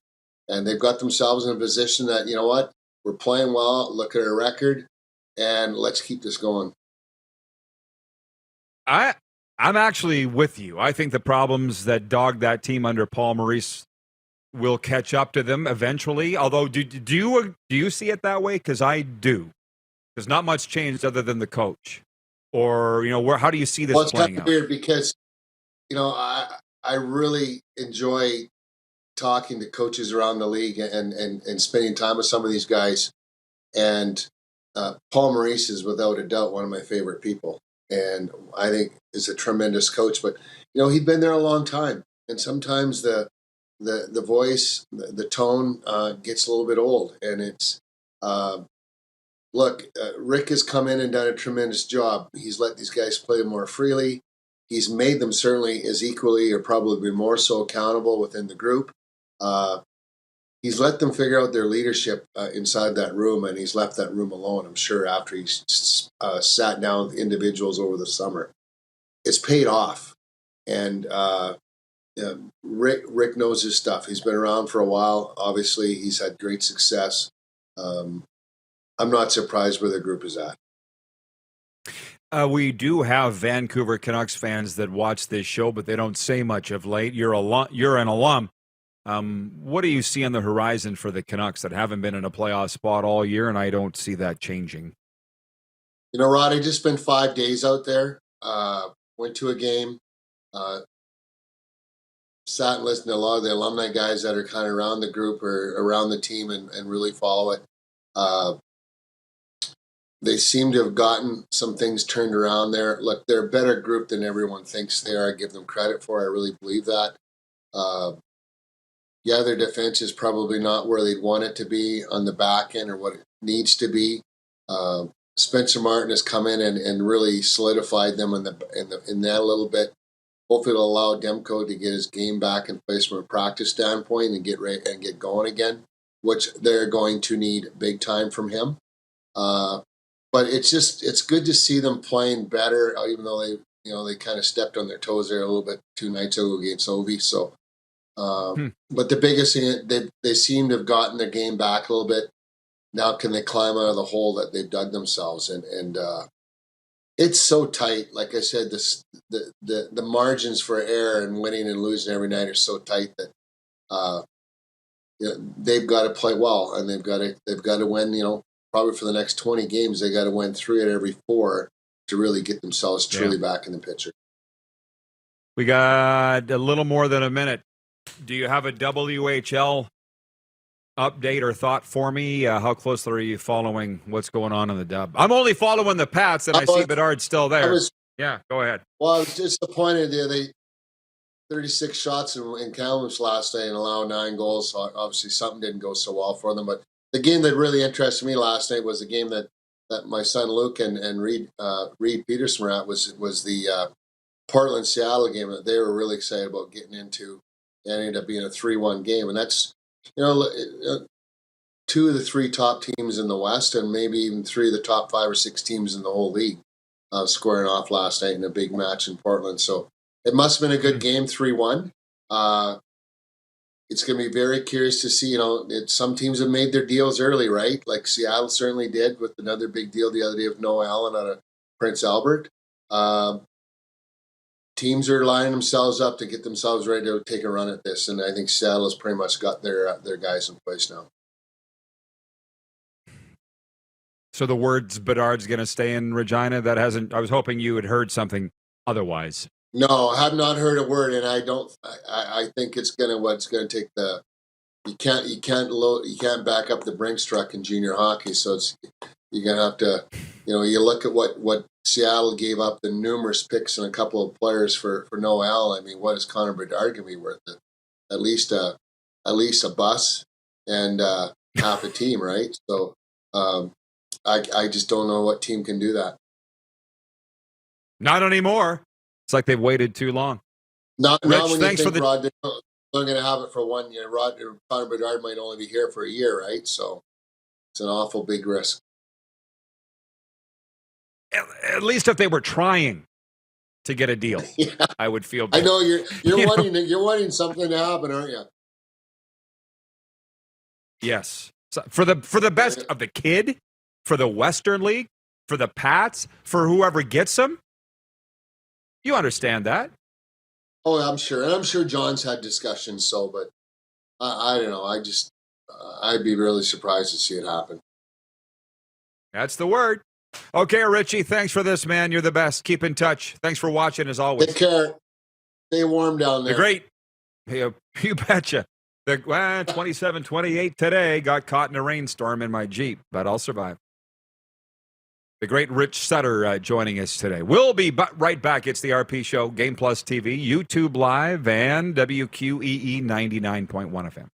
And they've got themselves in a position that, you know what, we're playing well. Look at our record, and let's keep this going. I'm actually with you. I think the problems that dogged that team under Paul Maurice will catch up to them eventually. Although, do you see it that way? Because I do. There's not much changed other than the coach. Or, how do you see this playing out? It's kind of weird because, I really enjoy talking to coaches around the league and spending time with some of these guys. And Paul Maurice is without a doubt one of my favorite people. And I think is a tremendous coach. But, he'd been there a long time. And sometimes the voice, the tone gets a little bit old. And it's, Rick has come in and done a tremendous job. He's let these guys play more freely. He's made them certainly as equally or probably more so accountable within the group. He's let them figure out their leadership inside that room, and he's left that room alone, I'm sure, after he's sat down with individuals over the summer. It's paid off. And Rick knows his stuff. He's been around for a while. Obviously, he's had great success. I'm not surprised where the group is at. We do have Vancouver Canucks fans that watch this show, but they don't say much of late. You're an alum. What do you see on the horizon for the Canucks that haven't been in a playoff spot all year, and I don't see that changing? Rod, I just spent 5 days out there. Went to a game. Sat and listened to a lot of the alumni guys that are kind of around the group or around the team and really follow it. they seem to have gotten some things turned around there. Look, they're a better group than everyone thinks they are. I give them credit for it. I really believe that. Yeah, their defense is probably not where they'd want it to be on the back end or what it needs to be. Spencer Martin has come in and really solidified them in that a little bit. Hopefully, it'll allow Demko to get his game back in place from a practice standpoint and get ready and get going again, which they're going to need big time from him. But it's good to see them playing better, even though they kind of stepped on their toes there a little bit 2 nights ago against Ovi. So, but the biggest thing, they seem to have gotten their game back a little bit. Now can they climb out of the hole that they've dug themselves? And it's so tight. Like I said, the margins for error and winning and losing every night are so tight that they've got to play well, and they've got to win. Probably for the next 20 games, they got to win 3 out of every 4 to really get themselves truly back in the picture. We got a little more than a minute. Do you have a WHL update or thought for me? How closely are you following what's going on in the dub? I'm only following the Pats, and I see Bedard's still there. Yeah, go ahead. Well, I was disappointed. They 36 shots in Kamloops last night and allowed 9 goals. So obviously, something didn't go so well for them. But the game that really interested me last night was the game that my son Luke and Reed Pedersen were at. Was the Portland-Seattle game that they were really excited about getting into. It ended up being a 3-1 game, and that's 2 of the 3 top teams in the West, and maybe even 3 of the top 5 or 6 teams in the whole league, squaring off last night in a big match in Portland. So it must have been a good game, 3-1. It's going to be very curious to see. Some teams have made their deals early, right? Like Seattle certainly did with another big deal the other day with Noah Allen out of Prince Albert. Teams are lining themselves up to get themselves ready to take a run at this, and I think Seattle has pretty much got their guys in place now. So the words Bedard's going to stay in Regina, that hasn't. I was hoping you had heard something otherwise. No, I have not heard a word, and I don't. I think it's gonna take the. You can't back up the Brinks truck in junior hockey, so you're gonna have to. You look at what Seattle gave up, the numerous picks and a couple of players for Noah Allen. I mean, what is Connor Bedard going to be worth? At least a bus and half a team, right? So I just don't know what team can do that. Not anymore. It's like they've waited too long. Not Rich, when thanks you for think Rod, they're going to have it for 1 year. Connor Bedard might only be here for a year, right? So it's an awful big risk. At least if they were trying to get a deal, I would feel better. I know you're wanting something to happen, aren't you? Yes. So for the best of the kid, for the Western League, for the Pats, for whoever gets them. You understand that? Oh, I'm sure. And I'm sure John's had discussions, but I don't know. I'd be really surprised to see it happen. That's the word. Okay, Richie, thanks for this, man. You're the best. Keep in touch. Thanks for watching, as always. Take care. Stay warm down there. You're great. You betcha. The 27-28 today. Got caught in a rainstorm in my Jeep, but I'll survive. The great Rich Sutter joining us today. We'll be right back. It's the RP Show, Game Plus TV, YouTube Live, and WQEE 99.1 FM.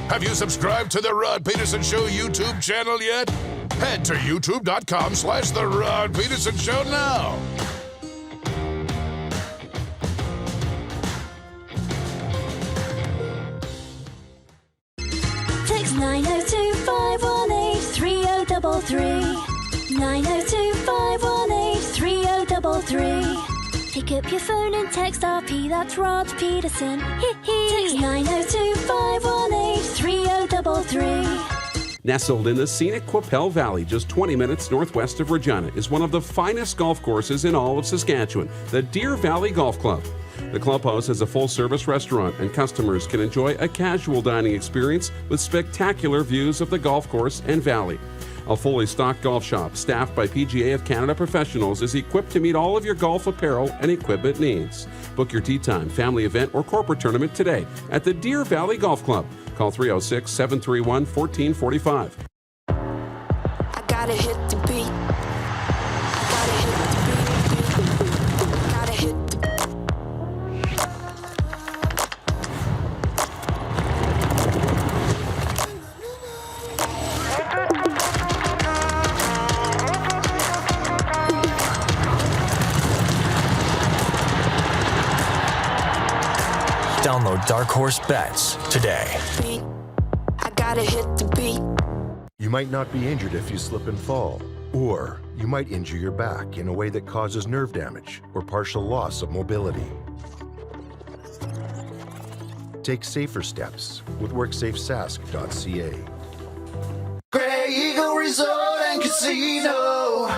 Have you subscribed to the Rod Pedersen Show YouTube channel yet? Head to youtube.com/The Rod Pedersen Show now. Text 902-518-3033. 902-518-3033. Pick up your phone and text RP, that's Rod Pedersen. Text 902-518-3033. Nestled in the scenic Qu'Appelle Valley, just 20 minutes northwest of Regina, is one of the finest golf courses in all of Saskatchewan, the Deer Valley Golf Club. The clubhouse has a full-service restaurant, and customers can enjoy a casual dining experience with spectacular views of the golf course and valley. A fully stocked golf shop, staffed by PGA of Canada professionals, is equipped to meet all of your golf apparel and equipment needs. Book your tee time, family event, or corporate tournament today at the Deer Valley Golf Club. Call 306-731-1445. I gotta hit the beat. Download Dark Horse Bets today. I gotta hit the beat. You might not be injured if you slip and fall, or you might injure your back in a way that causes nerve damage or partial loss of mobility. Take safer steps with WorksafeSask.ca. Grey Eagle Resort and Casino.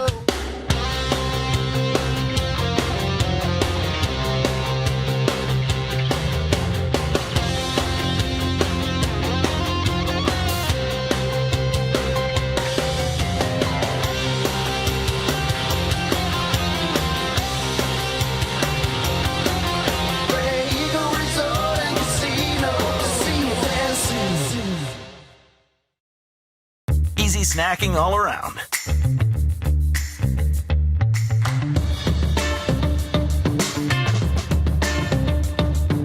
Grey Eagle Resort and Casino. Easy snacking all around.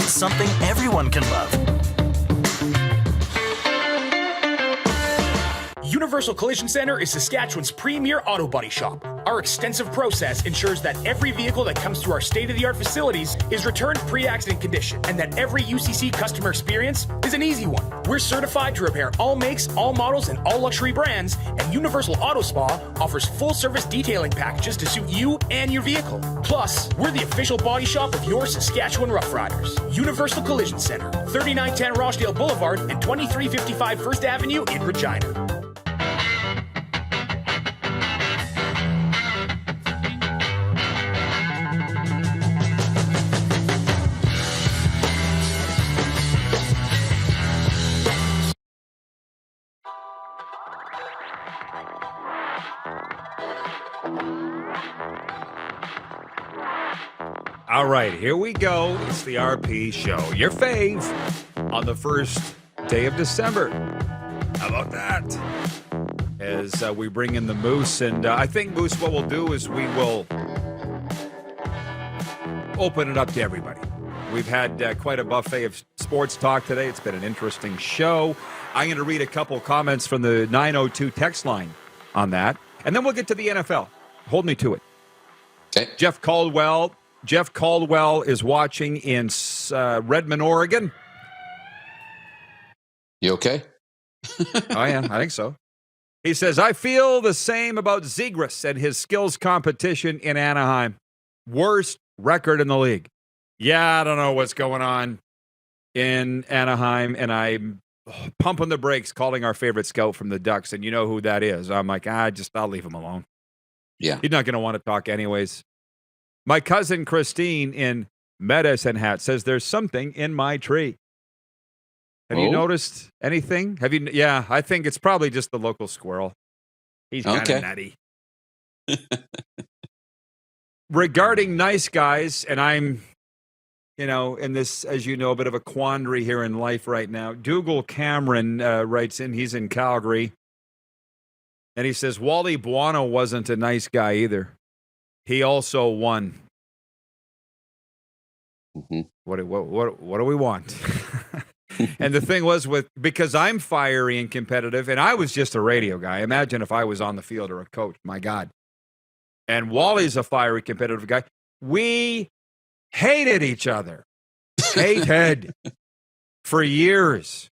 Something everyone can love. Universal Collision Center is Saskatchewan's premier auto body shop. Our extensive process ensures that every vehicle that comes through our state-of-the-art facilities is returned pre-accident condition, and that every UCC customer experience is an easy one. We're certified to repair all makes, all models, and all luxury brands, and Universal Auto Spa offers full-service detailing packages to suit you and your vehicle. Plus, we're the official body shop of your Saskatchewan Rough Riders. Universal Collision Center, 3910 Rochdale Boulevard and 2355 First Avenue in Regina. All right, here we go. It's the RP show. Your fave on the first day of December. How about that? As we bring in the Moose. And I think, Moose, what we'll do is we will open it up to everybody. We've had quite a buffet of sports talk today. It's been an interesting show. I'm going to read a couple comments from the 902 text line on that. And then we'll get to the NFL. Hold me to it. Okay. Jeff Caldwell is watching in Redmond, Oregon. You okay? Oh, yeah, I think so. He says, I feel the same about Zegras and his skills competition in Anaheim. Worst record in the league. Yeah, I don't know what's going on in Anaheim, and I'm pumping the brakes calling our favorite scout from the Ducks, and you know who that is. I'm like, I'll leave him alone. Yeah. He's not going to want to talk anyways. My cousin Christine in Medicine Hat says there's something in my tree. Have you noticed anything? Yeah, I think it's probably just the local squirrel. He's kind of nutty. Regarding nice guys, and I'm, in this, as you know, a bit of a quandary here in life right now. Dougal Cameron writes in, he's in Calgary, and he says, Wally Buono wasn't a nice guy either. He also won. Mm-hmm. What do we want? And the thing was, because I'm fiery and competitive, and I was just a radio guy. Imagine if I was on the field or a coach. My God. And Wally's a fiery, competitive guy. We hated each other. Hated for years.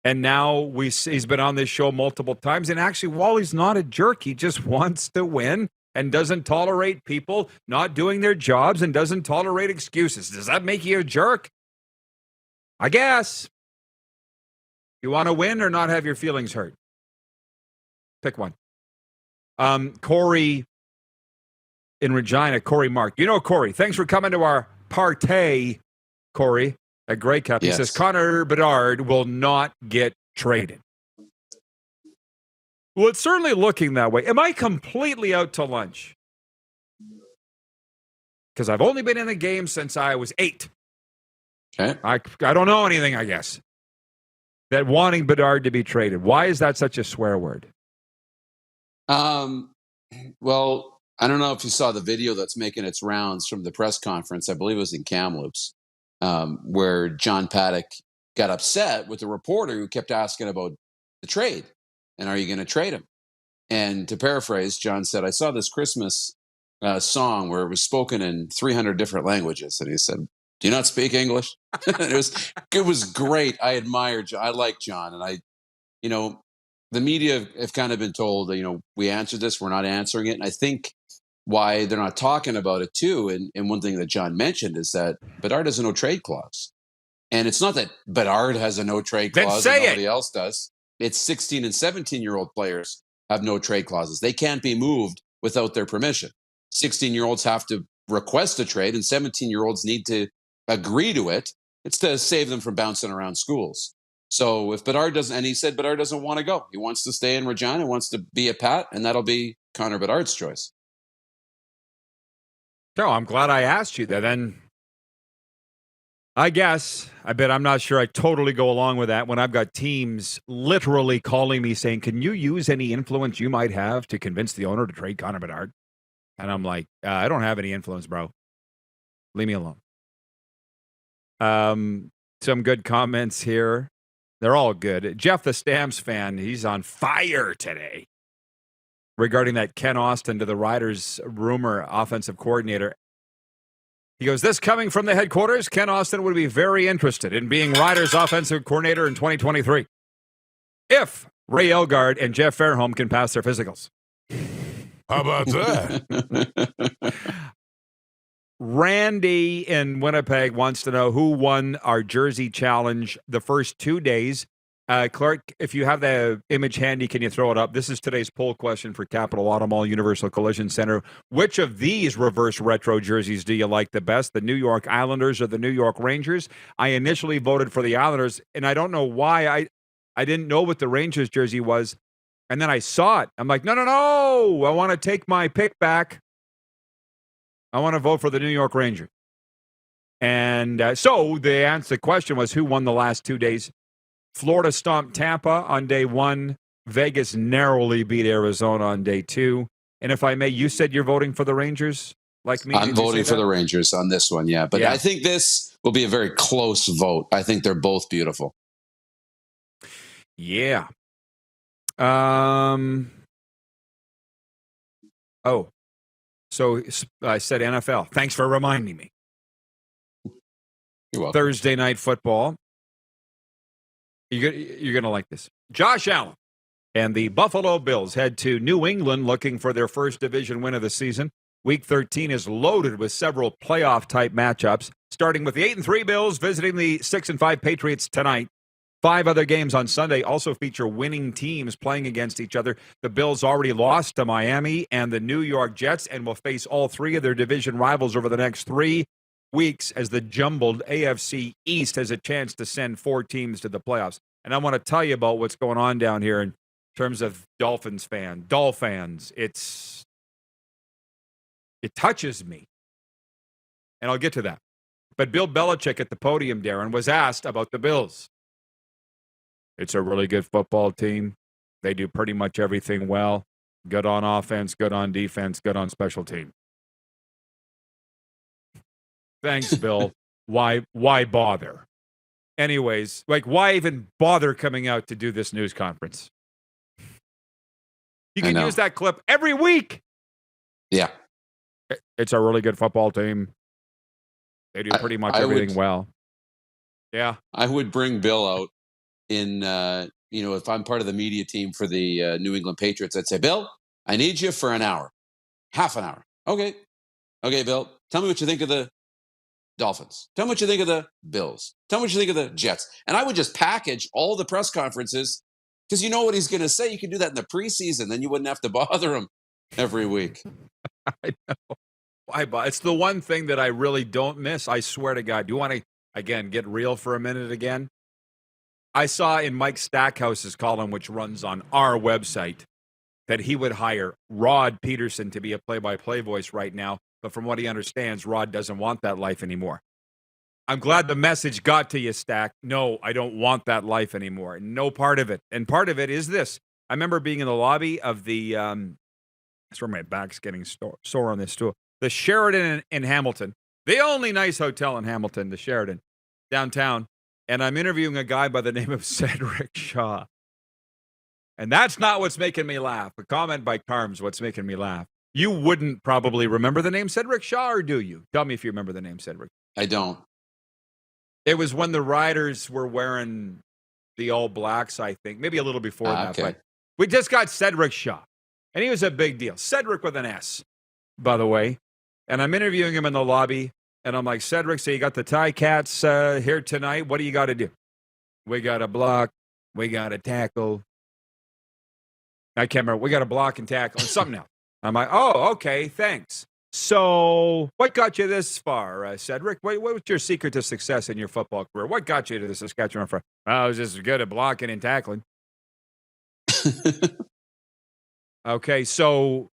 And now he's been on this show multiple times. And actually, Wally's not a jerk. He just wants to win and doesn't tolerate people not doing their jobs and doesn't tolerate excuses. Does that make you a jerk? I guess. You want to win or not have your feelings hurt? Pick one. Corey in Regina, Corey Mark. You know Corey. Thanks for coming to our partay, Corey, at Grey Cup. He says Connor Bedard will not get traded. Well, it's certainly looking that way. Am I completely out to lunch? Because I've only been in the game since I was 8. Okay. I don't know anything, I guess. That wanting Bedard to be traded. Why is that such a swear word? Well, I don't know if you saw the video that's making its rounds from the press conference. I believe it was in Kamloops, where John Paddock got upset with the reporter who kept asking about the trade. And are you going to trade him? And to paraphrase, John said, I saw this Christmas song where it was spoken in 300 different languages. And he said, Do you not speak English? It was great. I admire John. I like John. And the media have kind of been told that, we answered this, we're not answering it. And I think why they're not talking about it too. And one thing that John mentioned is that Bedard has a no trade clause. And it's not that Bedard has a no trade clause and nobody else does. It's 16 and 17-year-old players have no trade clauses. They can't be moved without their permission. 16-year-olds have to request a trade, and 17-year-olds need to agree to it. It's to save them from bouncing around schools. So if Bedard doesn't, and he said Bedard doesn't want to go. He wants to stay in Regina, wants to be a Pat, and that'll be Connor Bedard's choice. No, I'm glad I asked you that. Then I bet I'm not sure I totally go along with that when I've got teams literally calling me saying, can you use any influence you might have to convince the owner to trade Connor Bedard? And I'm like, I don't have any influence, bro. Leave me alone. Some good comments here. They're all good. Jeff, the Stamps fan, he's on fire today regarding that Ken Austin to the Riders rumor offensive coordinator. He goes, this coming from the headquarters, Ken Austin would be very interested in being Riders offensive coordinator in 2023 if Ray Elgard and Jeff Fairholm can pass their physicals. How about that? Randy in Winnipeg wants to know who won our Jersey Challenge the first 2 days. Clark, if you have the image handy, can you throw it up? This is today's poll question for Capital Auto Mall Universal Collision Center. Which of these reverse retro jerseys do you like the best, the New York Islanders or the New York Rangers? I initially voted for the Islanders, and I don't know why. I didn't know what the Rangers jersey was, and then I saw it. I'm like, no. I want to take my pick back. I want to vote for the New York Rangers. And so the question was, who won the last 2 days? Florida stomped Tampa on day 1. Vegas narrowly beat Arizona on day 2. And if I may, you said you're voting for the Rangers, like me? I'm voting for the Rangers on this one, yeah. But I think this will be a very close vote. I think they're both beautiful. Yeah. So I said NFL. Thanks for reminding me. You're welcome. Thursday night football. You're going to like this. Josh Allen and the Buffalo Bills head to New England looking for their first division win of the season. Week 13 is loaded with several playoff-type matchups, starting with the 8-3 Bills visiting the 6-5 Patriots tonight. 5 other games on Sunday also feature winning teams playing against each other. The Bills already lost to Miami and the New York Jets and will face all 3 of their division rivals over the next 3 weeks as the jumbled AFC East has a chance to send 4 teams to the playoffs. And I want to tell you about what's going on down here in terms of Dolphins fans. It touches me. And I'll get to that. But Bill Belichick at the podium, Darren, was asked about the Bills. It's a really good football team. They do pretty much everything well. Good on offense, good on defense, good on special team. Thanks, Bill. Why bother? Anyways, why even bother coming out to do this news conference? You can use that clip every week. Yeah. It's a really good football team. They do pretty much everything well. Yeah. I would bring Bill out in, if I'm part of the media team for the New England Patriots, I'd say, Bill, I need you for an hour. Half an hour. Okay, Bill, tell me what you think of the Dolphins. Tell me what you think of the Bills. Tell me what you think of the Jets. And I would just package all the press conferences because you know what he's going to say. You can do that in the preseason. Then you wouldn't have to bother him every week. I know. It's the one thing that I really don't miss. I swear to God. Do you want to, again, get real for a minute again? I saw in Mike Stackhouse's column, which runs on our website, that he would hire Rod Pedersen to be a play-by-play voice right now. But from what he understands, Rod doesn't want that life anymore. I'm glad the message got to you, Stack. No, I don't want that life anymore. No part of it. And part of it is this. I remember being in the lobby of the, that's where my back's getting sore on this stool, the Sheraton in Hamilton, the only nice hotel in Hamilton, the Sheraton, downtown. And I'm interviewing a guy by the name of Cedric Shaw. And that's not what's making me laugh. A comment by Carm's what's making me laugh. You wouldn't probably remember the name Cedric Shaw, or do you? Tell me if you remember the name Cedric. I don't. It was when the Riders were wearing the All Blacks, I think. Maybe a little before that. Okay. But we just got Cedric Shaw, and he was a big deal. Cedric with an S, by the way. And I'm interviewing him in the lobby, and I'm like, Cedric, so you got the Ticats here tonight. What do you got to do? We got to block. We got to tackle. I can't remember. We got to block and tackle and something else. I'm like, oh, okay, thanks. So what got you this far, Cedric? What was your secret to success in your football career? What got you to the Saskatchewan front? I was just good at blocking and tackling. Okay, so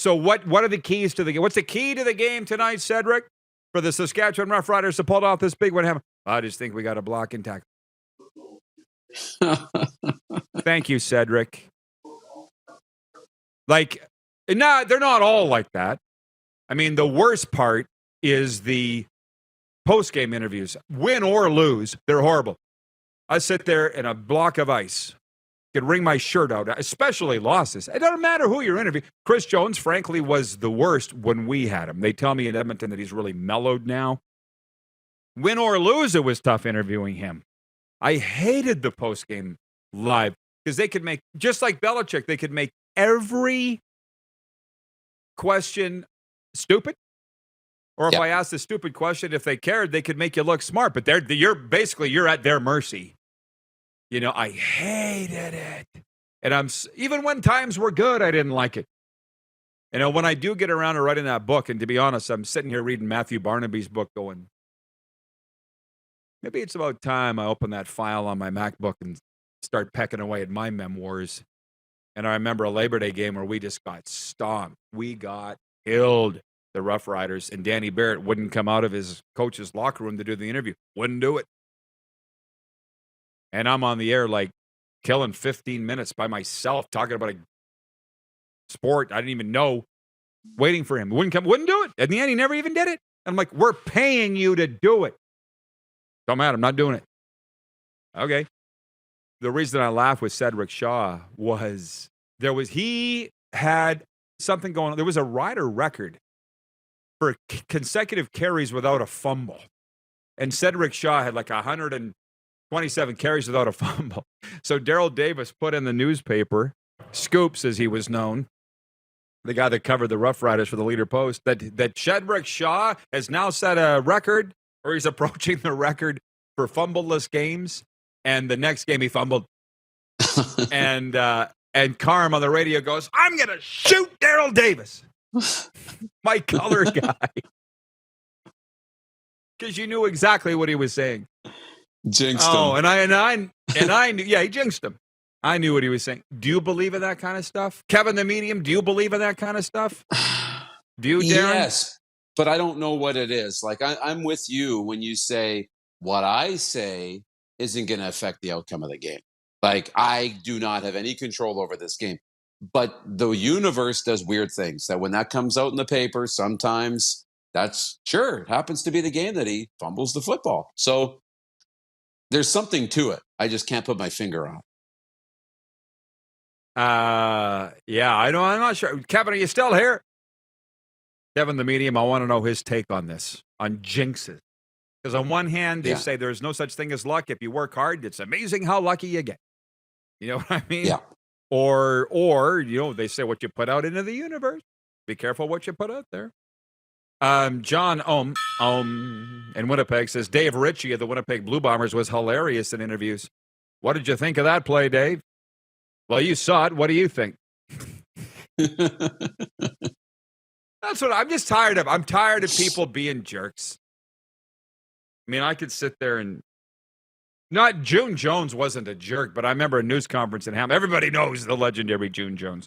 what are the keys to the game? What's the key to the game tonight, Cedric, for the Saskatchewan Roughriders to pull off this big one? I just think we got to block and tackle. Thank you, Cedric. Like, no, they're not all like that. I mean, the worst part is the post-game interviews. Win or lose, they're horrible. I sit there in a block of ice, could wring my shirt out, especially losses. It doesn't matter who you're interviewing. Chris Jones, frankly, was the worst when we had him. They tell me in Edmonton that he's really mellowed now. Win or lose, it was tough interviewing him. I hated the post-game live because they could make, just like Belichick, they could make every question stupid. Or if I asked a stupid question, if they cared, they could make you look smart. But you're at their mercy. You know, I hated it. And even when times were good, I didn't like it. You know, when I do get around to writing that book, and to be honest, I'm sitting here reading Matthew Barnaby's book going, maybe it's about time I open that file on my MacBook and start pecking away at my memoirs. And I remember a Labor Day game where we just got stomped. We got killed, the Rough Riders, and Danny Barrett wouldn't come out of his coach's locker room to do the interview. Wouldn't do it. And I'm on the air like killing 15 minutes by myself talking about a sport I didn't even know, waiting for him. Wouldn't do it. In the end, he never even did it. I'm like, we're paying you to do it. Don't matter. I'm not doing it. Okay. The reason I laughed with Cedric Shaw was he had something going on. There was a Rider record for consecutive carries without a fumble. And Cedric Shaw had like 127 carries without a fumble. So Daryl Davis put in the newspaper, Scoops as he was known, the guy that covered the Rough Riders for the Leader Post, that Cedric Shaw has now set a record, or he's approaching the record for fumbleless games. And the next game he fumbled. and Carm on the radio goes, I'm going to shoot Daryl Davis. My color guy. Because you knew exactly what he was saying. Jinxed him. Oh, and I knew, yeah, he jinxed him. I knew what he was saying. Do you believe in that kind of stuff? Kevin the Medium, do you believe in that kind of stuff? Do you, Darren? Yes, but I don't know what it is. Like, I'm with you when you say what I say isn't going to affect the outcome of the game. Like, I do not have any control over this game. But the universe does weird things that when that comes out in the paper, sometimes it happens to be the game that he fumbles the football. So there's something to it. I just can't put my finger on it. Yeah, I know. I'm not sure. Kevin, are you still here? Kevin the Medium, I want to know his take on this, on jinxes. Because on one hand, they say there's no such thing as luck. If you work hard, it's amazing how lucky you get. You know what I mean? Yeah. Or they say what you put out into the universe. Be careful what you put out there. John in Winnipeg says, Dave Ritchie of the Winnipeg Blue Bombers was hilarious in interviews. What did you think of that play, Dave? Well, you saw it. What do you think? That's what I'm just tired of. I'm tired of people being jerks. I mean, I could sit there and June Jones wasn't a jerk, but I remember a news conference in Ham. Everybody knows the legendary June Jones.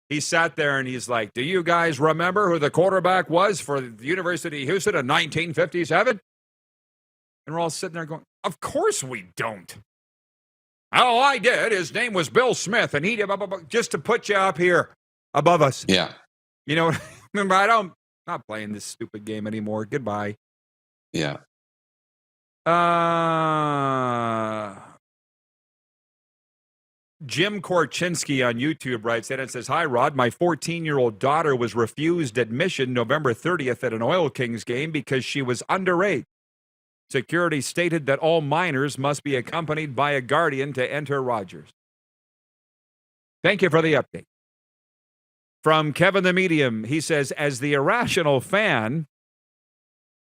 He sat there and he's like, do you guys remember who the quarterback was for the University of Houston in 1957? And we're all sitting there going, of course we don't. All I did, his name was Bill Smith, and he did, just to put you up here above us. Yeah. You know, remember, I'm not playing this stupid game anymore. Goodbye. Yeah. Jim Korchinski on YouTube writes in and says, hi, Rod. My 14-year-old daughter was refused admission November 30th at an Oil Kings game because she was underage. Security stated that all minors must be accompanied by a guardian to enter Rogers. Thank you for the update. From Kevin the Medium, he says, as the irrational fan,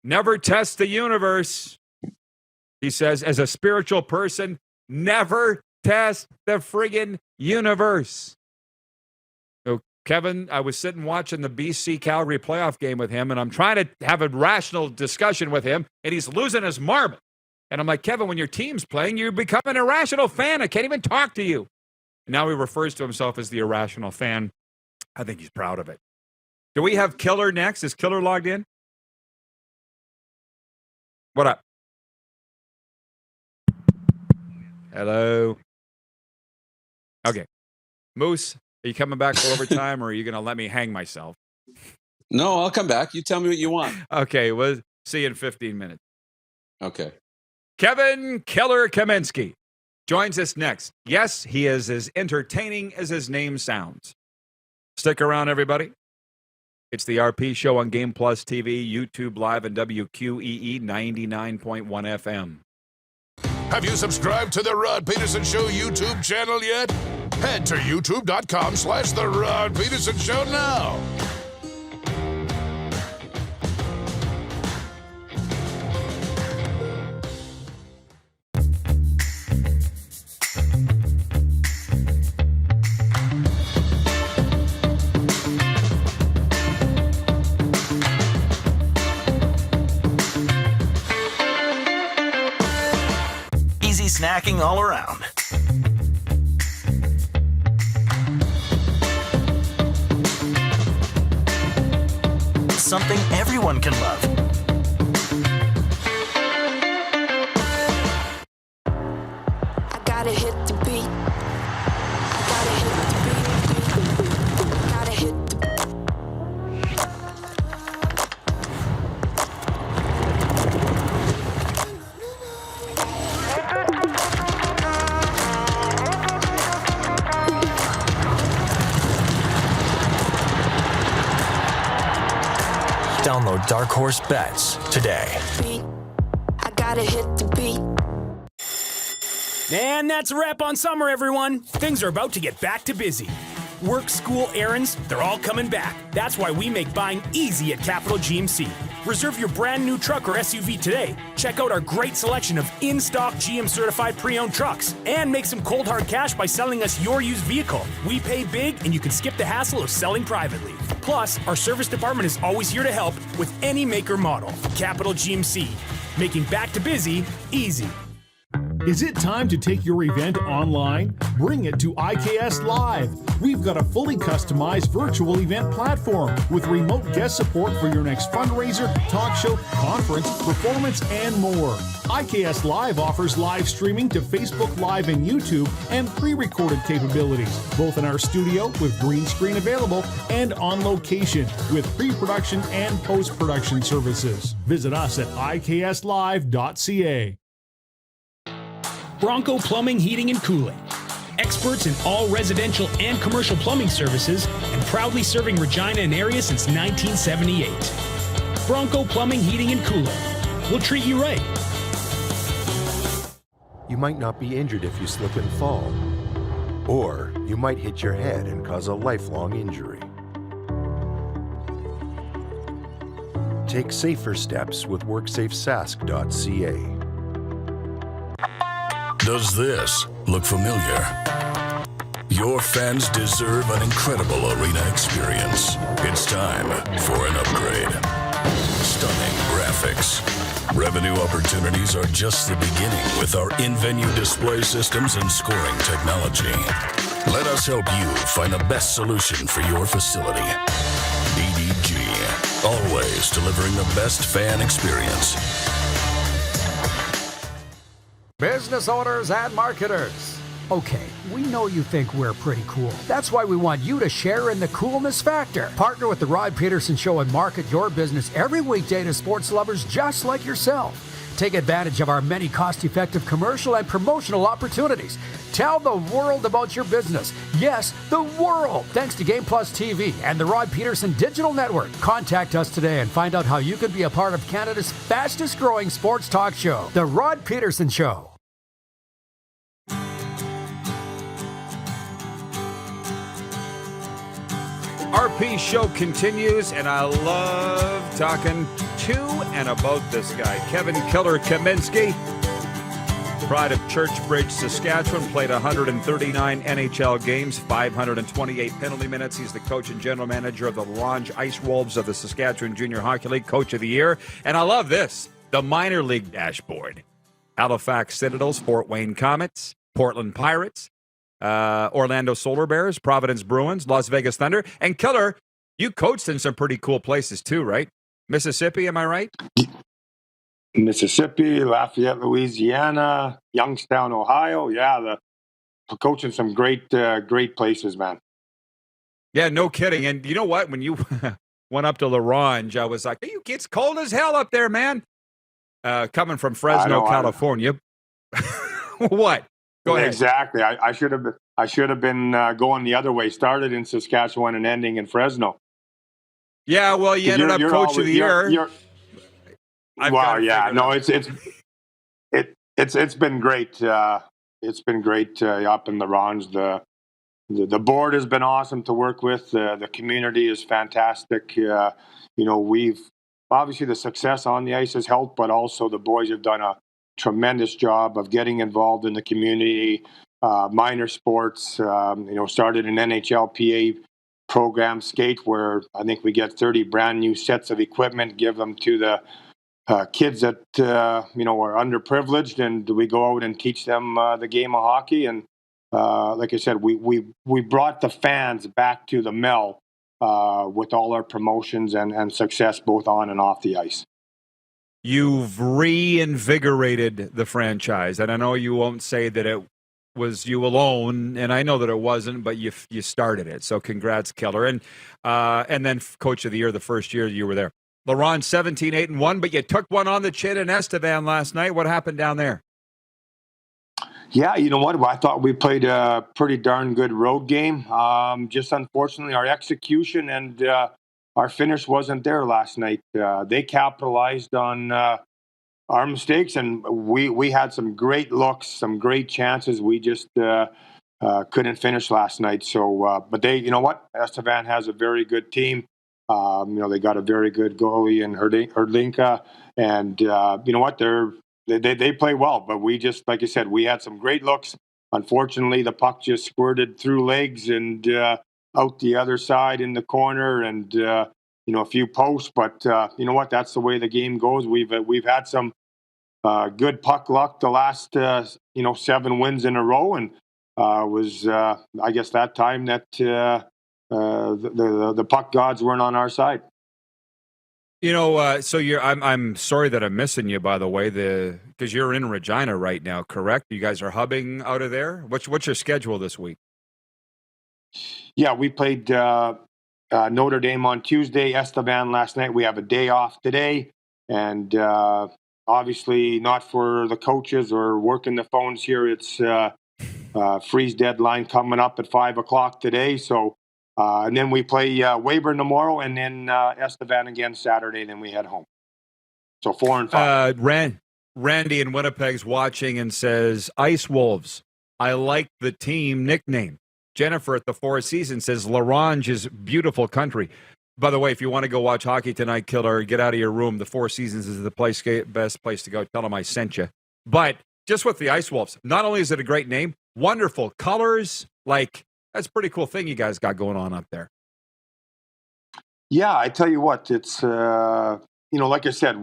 never test the universe. He says, as a spiritual person, never test the friggin' universe. So, Kevin, I was sitting watching the BC Calgary playoff game with him, and I'm trying to have a rational discussion with him, and he's losing his marbles. And I'm like, Kevin, when your team's playing, you become an irrational fan. I can't even talk to you. And now he refers to himself as the irrational fan. I think he's proud of it. Do we have Killer next? Is Killer logged in? What up? Hello. Okay. Moose, are you coming back for overtime, or are you going to let me hang myself? No, I'll come back. You tell me what you want. Okay, we'll see you in 15 minutes. Okay. Kevin Killer Kaminski joins us next. Yes, he is as entertaining as his name sounds. Stick around, everybody. It's the RP Show on Game Plus TV, YouTube Live, and WQEE 99.1 FM. Have you subscribed to the Rod Pedersen Show YouTube channel yet? Head to youtube.com/The Rod Pedersen Show now. Snacking all around. Something everyone can love. I gotta hit the beat. I gotta hit the beat. Gotta hit the Download Dark Horse Bets today. I gotta hit the beat. And that's a wrap on summer, everyone. Things are about to get back to busy. Work, school, errands, they're all coming back. That's why we make buying easy at Capital GMC. Reserve your brand new truck or SUV today. Check out our great selection of in-stock GM certified pre-owned trucks. And make some cold hard cash by selling us your used vehicle. We pay big and you can skip the hassle of selling privately. Plus, our service department is always here to help with any make or model. Capital GMC, making back to busy easy. Is it time to take your event online? Bring it to IKS Live. We've got a fully customized virtual event platform with remote guest support for your next fundraiser, talk show, conference, performance, and more. IKS Live offers live streaming to Facebook Live and YouTube and pre-recorded capabilities, both in our studio with green screen available and on location with pre-production and post-production services. Visit us at ikslive.ca. Bronco Plumbing, Heating, and Cooling. Experts in all residential and commercial plumbing services and proudly serving Regina and area since 1978. Bronco Plumbing, Heating, and Cooling. We'll treat you right. You might not be injured if you slip and fall. Or you might hit your head and cause a lifelong injury. Take safer steps with WorksafeSask.ca. Does this look familiar? Your fans deserve an incredible arena experience. It's time for an upgrade. Stunning graphics. Revenue opportunities are just the beginning with our in-venue display systems and scoring technology. Let us help you find the best solution for your facility. DDG, always delivering the best fan experience. Business owners and marketers. Okay, we know you think we're pretty cool. That's why we want you to share in the coolness factor. Partner with the Rod Pedersen Show and market your business every weekday to sports lovers just like yourself. Take advantage of our many cost-effective commercial and promotional opportunities. Tell the world about your business. Yes, the world. Thanks to Game Plus TV and the Rod Pedersen Digital Network. Contact us today and find out how you can be a part of Canada's fastest-growing sports talk show, The Rod Pedersen Show. RP show continues, and I love talking to and about this guy, Kevin Killer Kaminski. Pride of Churchbridge, Saskatchewan, played 139 NHL games, 528 penalty minutes. He's the coach and general manager of the Ronge Ice Wolves of the Saskatchewan Junior Hockey League, Coach of the Year. And I love this, the minor league dashboard. Halifax Citadels, Fort Wayne Comets, Portland Pirates, Orlando Solar Bears, Providence Bruins, Las Vegas Thunder. And Killer, you coached in some pretty cool places too, right? Mississippi, am I right? Mississippi, Lafayette, Louisiana, Youngstown, Ohio. Yeah, coaching some great places, man. Yeah, no kidding. And you know what? When you went up to La Ronge, I was like, it's cold as hell up there, man. Coming from Fresno, California. What? Go ahead. Exactly. I should have been going the other way. Started in Saskatchewan and ending in Fresno. Yeah, well, you ended up Coach of the Year. Well, yeah, no, it's been great. It's been great up in the Ronge. The board has been awesome to work with. The community is fantastic. We've obviously the success on the ice has helped, but also the boys have done a tremendous job of getting involved in the community, minor sports. Started an NHLPA program, skate, where I think we get 30 brand new sets of equipment, give them to the kids that are underprivileged, and we go out and teach them the game of hockey. And like I said, we brought the fans back to the Mel with all our promotions and success both on and off the ice. You've reinvigorated the franchise, and I know you won't say that it was you alone, and I know that it wasn't, but you started it. So congrats, Killer, and then Coach of the Year the first year you were there. La Ronge 17-8-1, but you took one on the chin in Estevan last night. What happened down there? Yeah, you know what? I thought we played a pretty darn good road game. Just unfortunately, our execution and our finish wasn't there last night. They capitalized on our mistakes, and we had some great looks, some great chances. We just couldn't finish last night. So, but they, you know what? Estevan has a very good team. They got a very good goalie in Hrdlinka, and you know what? They play well, but we just, like I said, we had some great looks. Unfortunately, the puck just squirted through legs and out the other side in the corner, and a few posts. But you know what? That's the way the game goes. We've had some good puck luck the last 7 wins in a row, and was I guess that time that the puck gods weren't on our side. So I'm sorry that I'm missing you, by the way, because you're in Regina right now, correct? You guys are hubbing out of there. What's your schedule this week? Yeah, we played Notre Dame on Tuesday, Estevan last night. We have a day off today, and obviously not for the coaches or working the phones here. It's freeze deadline coming up at 5:00 today. So, and then we play Weyburn tomorrow, and then Estevan again Saturday. Then we head home. So 4 and 5. Randy in Winnipeg's watching and says, "Ice Wolves. I like the team nickname." Jennifer at the Four Seasons says, "La Ronge is beautiful country." By the way, if you want to go watch hockey tonight, Killer, get out of your room. The Four Seasons is the best place to go. Tell them I sent you. But just with the Ice Wolves, not only is it a great name, wonderful colors. Like, that's a pretty cool thing you guys got going on up there. Yeah, I tell you what, it's, like I said,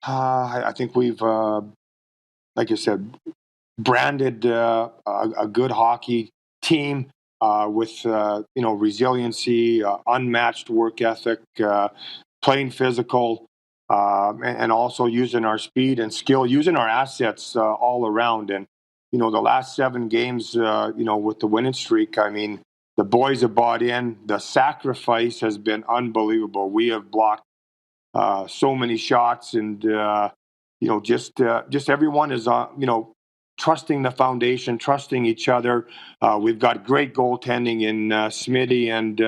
I think we've, like I said, branded a good hockey team with, resiliency, unmatched work ethic, playing physical, and also using our speed and skill, using our assets all around. And, the last 7 games, with the winning streak, I mean, the boys have bought in. The sacrifice has been unbelievable. We have blocked so many shots, and just everyone is, trusting the foundation, trusting each other. We've got great goaltending in Smitty and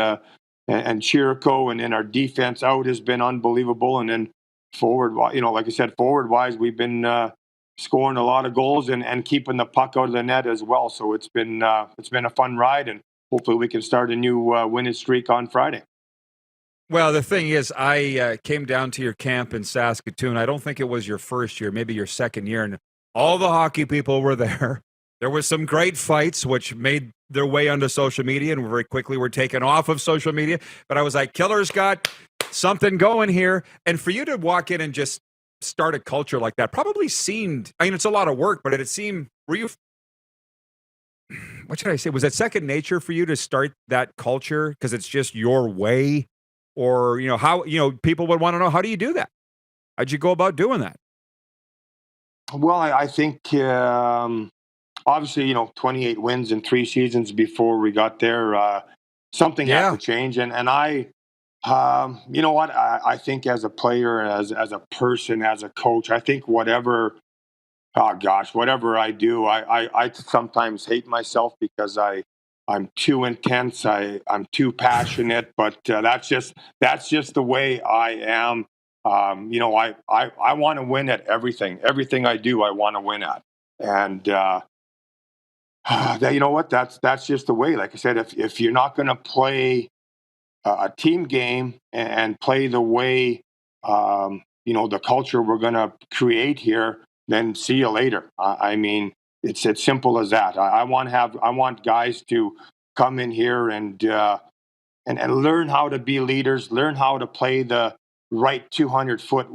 Chirico, and then our defense out has been unbelievable. And then forward, like I said, forward wise, we've been scoring a lot of goals and keeping the puck out of the net as well. So it's been a fun ride, and hopefully we can start a new winning streak on Friday. Well, the thing is, I came down to your camp in Saskatoon. I don't think it was your first year, maybe your second year, and all the hockey people were there. There were some great fights, which made their way onto social media, and very quickly were taken off of social media. But I was like, Killer's got something going here. And for you to walk in and just start a culture like that probably seemed, I mean, it's a lot of work, but it seemed, were you, what should I say? Was it second nature for you to start that culture because it's just your way? Or, how, people would want to know, how do you do that? How'd you go about doing that? Well, I think obviously, 28 wins in 3 seasons before we got there. Something had to change. And I, you know what? I think as a player, as a person, as a coach, I think whatever I do, I sometimes hate myself because I'm too intense. I'm too passionate, but that's just the way I am. I want to win at everything I do. I want to win at, and you know what? That's just the way. Like I said, if you're not going to play a team game and play the way the culture we're going to create here, then see you later. I mean, it's as simple as that. I want guys to come in here and learn how to be leaders, learn how to play the right 200-foot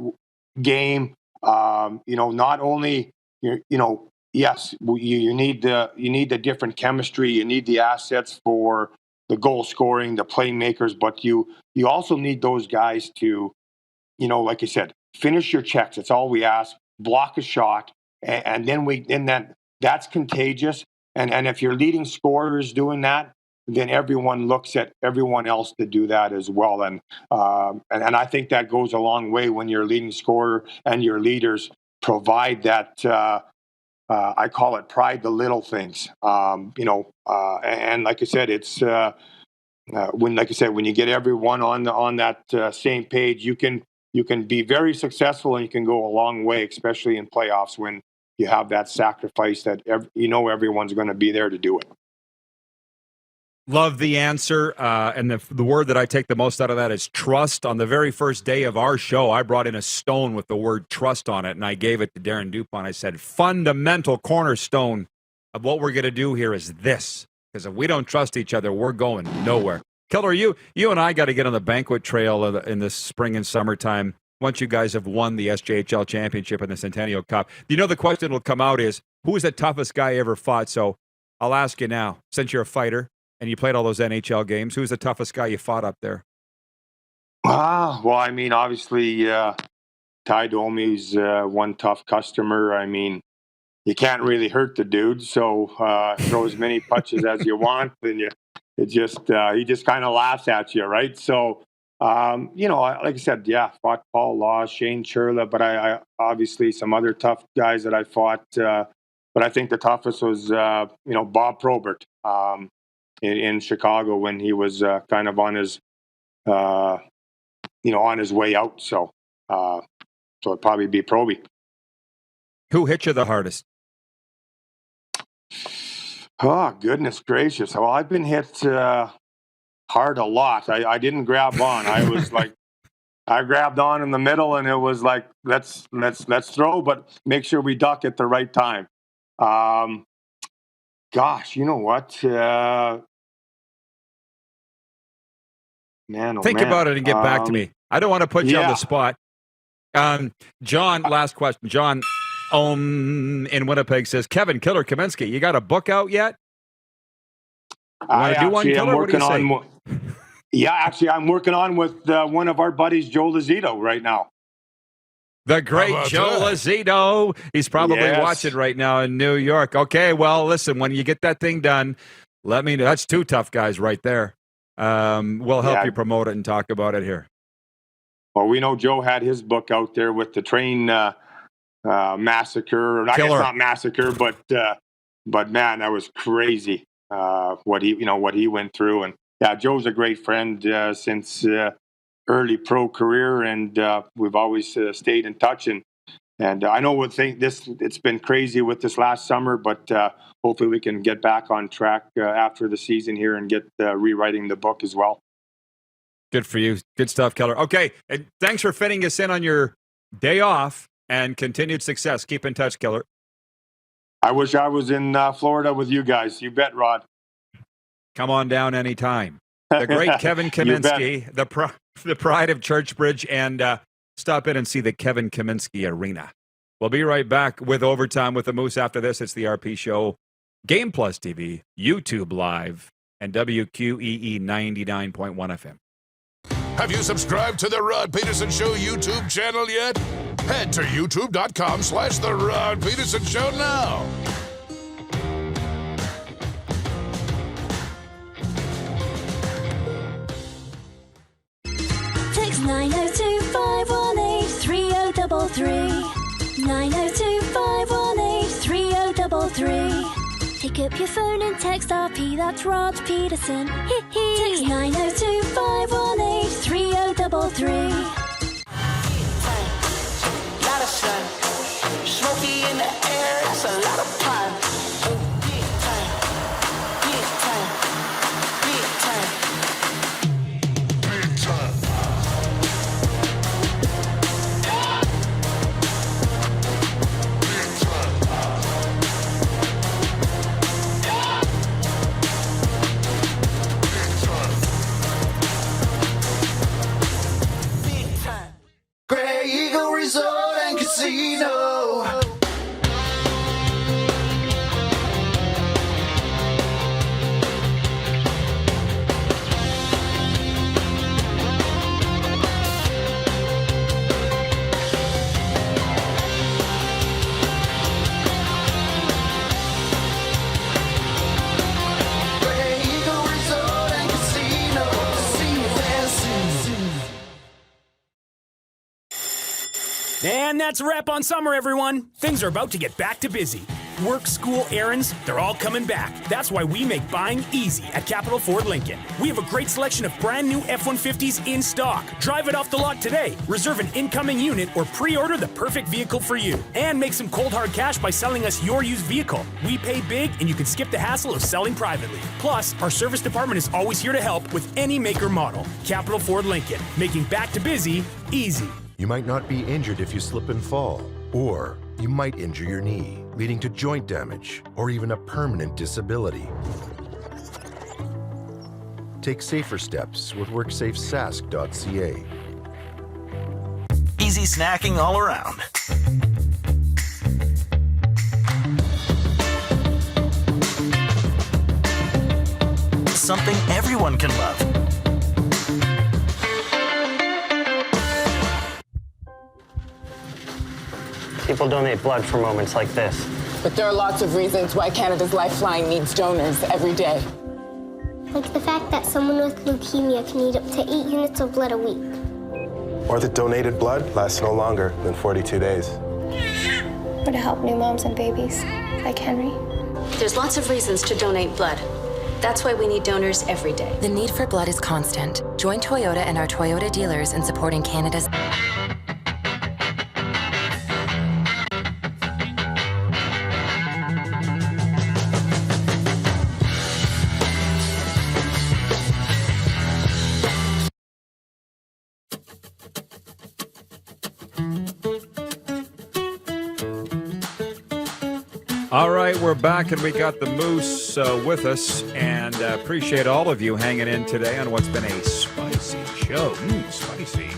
game. Not only yes, you need the different chemistry, you need the assets for the goal scoring, the playmakers, but you also need those guys to, like you said, finish your checks. That's all we ask. Block a shot, and then that's contagious. And if your leading scorer is doing that, then everyone looks at everyone else to do that as well. And I think that goes a long way when your leading scorer and your leaders provide that. I call it pride the little things. And like I said, it's when you get everyone on that same page, you can be very successful, and you can go a long way, especially in playoffs when you have that sacrifice that everyone's going to be there to do it. Love the answer. And the word that I take the most out of that is trust. On the very first day of our show, I brought in a stone with the word trust on it, and I gave it to Darren Dupont. I said, fundamental cornerstone of what we're going to do here is this. Because if we don't trust each other, we're going nowhere. Killer, you and I got to get on the banquet trail in the spring and summertime once you guys have won the SJHL championship and the Centennial Cup. The question that will come out is, who is the toughest guy you ever fought? So I'll ask you now, since you're a fighter, and you played all those NHL games, who's the toughest guy you fought up there? Well, I mean, obviously, Ty Domi's one tough customer. I mean, you can't really hurt the dude, so throw as many punches as you want, and he just kind of laughs at you, right? So, like I said, fought Paul Law, Shane Churla, but I obviously some other tough guys that I fought. But I think the toughest was, Bob Probert. In Chicago when he was kind of on his, on his way out. So it'd probably be Proby. Who hit you the hardest? Oh, goodness gracious. Well, I've been hit hard a lot. I didn't grab on. I was like, I grabbed on in the middle, and it was like, let's throw, but make sure we duck at the right time. Gosh, you know what? Think about it and get back to me. I don't want to put you on the spot. John, last question. John in Winnipeg says, Kevin, Killer Kaminski, you got a book out yet? Want to do one, Killer? What do you say? Actually, I'm working on with one of our buddies, Joe Lazito, right now. The great Joe Lazito. He's probably watching right now in New York. Okay, well, listen, when you get that thing done, let me know. That's 2 tough guys right there. We'll help you promote it and talk about it here. Well, we know Joe had his book out there with the train massacre. Or I guess not massacre, but man, that was crazy. What he went through, and yeah, Joe's a great friend since early pro career, and we've always stayed in touch. And I know it's been crazy with this last summer, but hopefully we can get back on track after the season here and get rewriting the book as well. Good for you. Good stuff, Keller. Okay, and thanks for fitting us in on your day off, and continued success. Keep in touch, Keller. I wish I was in Florida with you guys. You bet, Rod. Come on down anytime. The great Kevin Kaminski, the pride of Churchbridge, and stop in and see the Kevin Kaminski Arena. We'll be right back with Overtime with the Moose after this. It's the RP Show, Game Plus TV, YouTube Live, and WQEE 99.1 FM. Have you subscribed to the Rod Pedersen Show YouTube channel yet? Head to youtube.com/The Rod Pedersen Show now. Text 902-518-3033. 902-518-3033. Pick up your phone and text RP, that's Rod Pedersen. Text 902-518-3033. Lot of sun, smoky in the air, it's a lot of fun. Big time, big time, big time, big time. Grey Eagle Resort and Casino. Grey Eagle Resort and Casino. And that's a wrap on summer, everyone. Things are about to get back to busy. Work, school, errands, they're all coming back. That's why we make buying easy at Capital Ford Lincoln. We have a great selection of brand new F-150s in stock. Drive it off the lot today. Reserve an incoming unit or pre-order the perfect vehicle for you. And make some cold hard cash by selling us your used vehicle. We pay big and you can skip the hassle of selling privately. Plus, our service department is always here to help with any make or model. Capital Ford Lincoln, making back to busy easy. You might not be injured if you slip and fall, or you might injure your knee, leading to joint damage or even a permanent disability. Take safer steps with WorksafeSask.ca. Easy snacking all around. Something everyone can love. People donate blood for moments like this. But there are lots of reasons why Canada's Lifeline needs donors every day. Like the fact that someone with leukemia can need up to 8 units of blood a week. Or that donated blood lasts no longer than 42 days. Or to help new moms and babies, like Henry. There's lots of reasons to donate blood. That's why we need donors every day. The need for blood is constant. Join Toyota and our Toyota dealers in supporting Canada's... All right, we're back, and we got the Moose with us, and appreciate all of you hanging in today on what's been a spicy show. Spicy.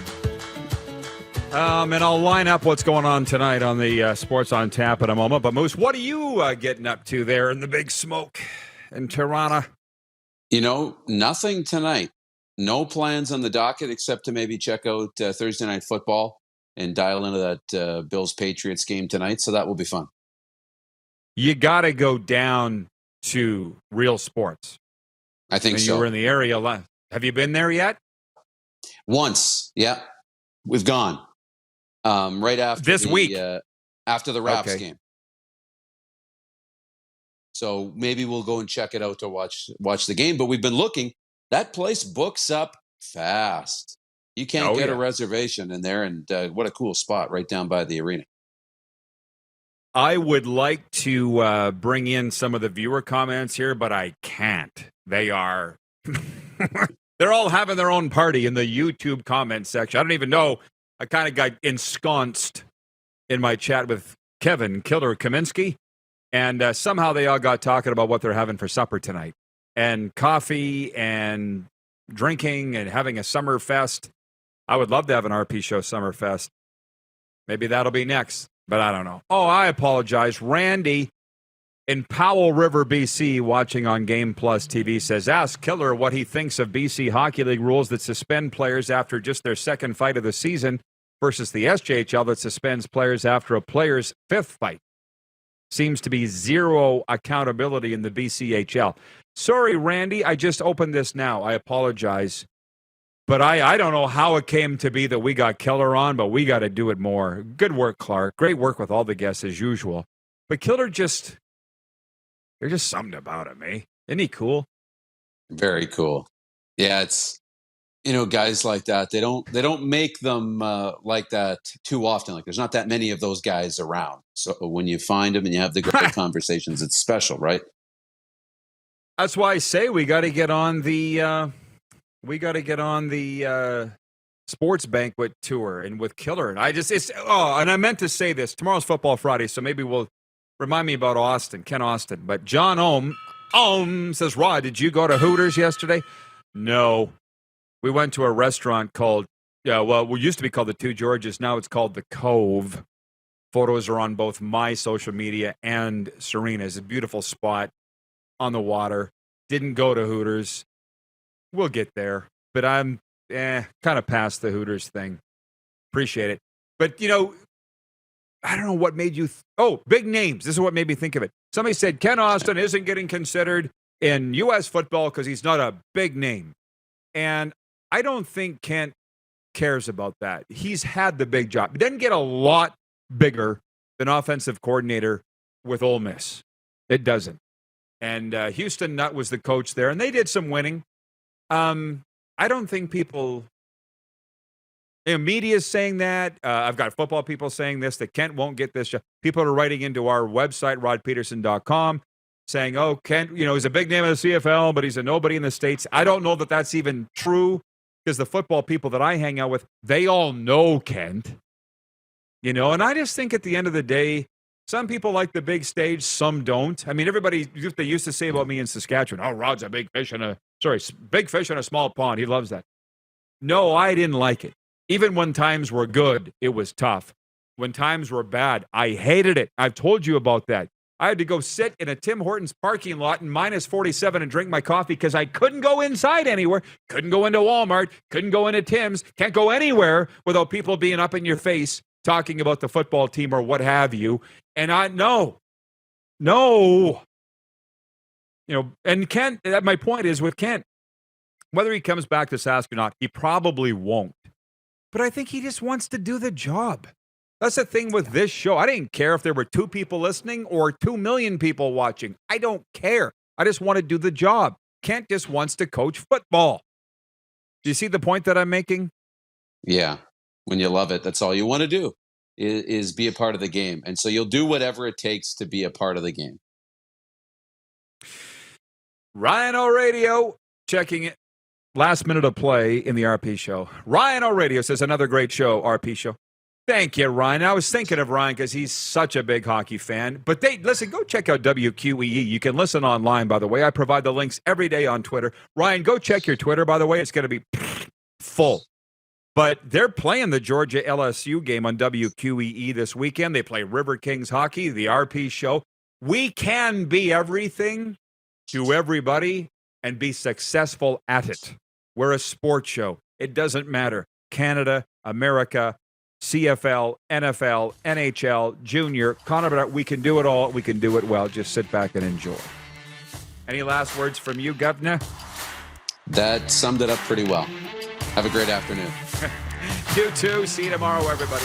And I'll line up what's going on tonight on the Sports on Tap in a moment. But, Moose, what are you getting up to there in the big smoke in Toronto? You know, nothing tonight. No plans on the docket except to maybe check out Thursday Night Football and dial into that Bills-Patriots game tonight, so that will be fun. You got to go down to Real Sports. I think so. You were in the area. Have you been there yet? Once, yeah. We've gone. Right after this week. after the Raps Okay. game. So maybe we'll go and check it out to watch the game. But we've been looking. That place books up fast. You can't get a reservation in there, and what a cool spot right down by the arena. I would like to bring in some of the viewer comments here, but I can't. They are they're all having their own party in the YouTube comment section. I don't even know. I kind of got ensconced in my chat with Kevin Killer Kaminski, and somehow they all got talking about what they're having for supper tonight, and coffee and drinking and having a summer fest. I would love to have an RP Show summer fest. Maybe that'll be next, but I don't know. Oh, I apologize. Randy in Powell River, BC, watching on Game Plus TV, says, ask Killer what he thinks of BC Hockey League rules that suspend players after just their second fight of the season versus the SJHL that suspends players after a player's fifth fight. Seems to be zero accountability in the BCHL. Sorry, Randy, I just opened this now. I apologize. But I don't know how it came to be that we got Killer on, but we got to do it more. Good work, Clark. Great work with all the guests as usual. But Killer there's just something about him, eh? Isn't he cool? Very cool. Yeah, it's, guys like that. They don't make them like that too often. Like there's not that many of those guys around. So when you find them and you have the great conversations, it's special, right? That's why I say we got to get on the sports banquet tour and with Killer. And and I meant to say this. Tomorrow's Football Friday, so maybe we'll remind me about Ken Austin. But John Ohm says, Rod, did you go to Hooters yesterday? No. We went to a restaurant called, we used to be called the Two Georges. Now it's called the Cove. Photos are on both my social media and Serena's. A beautiful spot on the water. Didn't go to Hooters. We'll get there. But I'm kind of past the Hooters thing. Appreciate it. But, I don't know what made you... big names. This is what made me think of it. Somebody said Ken Austin isn't getting considered in U.S. football because he's not a big name. And I don't think Kent cares about that. He's had the big job. He doesn't get a lot bigger than offensive coordinator with Ole Miss. It doesn't. And Houston Nutt was the coach there, and they did some winning. I don't think people... media is saying that. I've got football people saying this, that Kent won't get this job. People are writing into our website, rodpedersen.com, saying, Kent, he's a big name in the CFL, but he's a nobody in the States. I don't know that that's even true because the football people that I hang out with, they all know Kent. And I just think at the end of the day, some people like the big stage, some don't. I mean, they used to say about me in Saskatchewan, Rod's a big fish in a small pond. He loves that. No, I didn't like it. Even when times were good, it was tough. When times were bad, I hated it. I've told you about that. I had to go sit in a Tim Hortons parking lot in -47 and drink my coffee because I couldn't go inside anywhere. Couldn't go into Walmart. Couldn't go into Tim's. Can't go anywhere without people being up in your face talking about the football team or what have you. And no. And Kent, my point is with Kent, whether he comes back to Sask or not, he probably won't. But I think he just wants to do the job. That's the thing with this show. I didn't care if there were 2 people listening or 2 million people watching. I don't care. I just want to do the job. Kent just wants to coach football. Do you see the point that I'm making? Yeah. When you love it, that's all you want to do is be a part of the game. And so you'll do whatever it takes to be a part of the game. Ryan O'Radio checking it. Last minute of play in the RP show. Ryan O'Radio says, another great show, RP show. Thank you, Ryan. I was thinking of Ryan because he's such a big hockey fan. But listen, go check out WQEE. You can listen online, by the way. I provide the links every day on Twitter. Ryan, go check your Twitter, by the way. It's going to be full. But they're playing the Georgia LSU game on WQEE this weekend. They play River Kings hockey, the RP show. We can be everything to everybody and be successful at it. We're a sports show. It doesn't matter. Canada, America, CFL, NFL, NHL, Junior, Connor, we can do it all. We can do it well. Just sit back and enjoy. Any last words from you, Governor? That summed it up pretty well. Have a great afternoon. You too. See you tomorrow, everybody.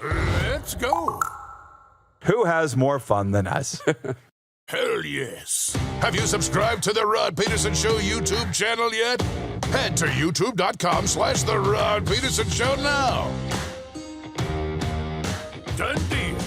Let's Let's go. Who has more fun than us? Hell yes. Have you subscribed to the Rod Pedersen Show YouTube channel yet? Head to youtube.com/The Rod Pedersen Show now. Done deal.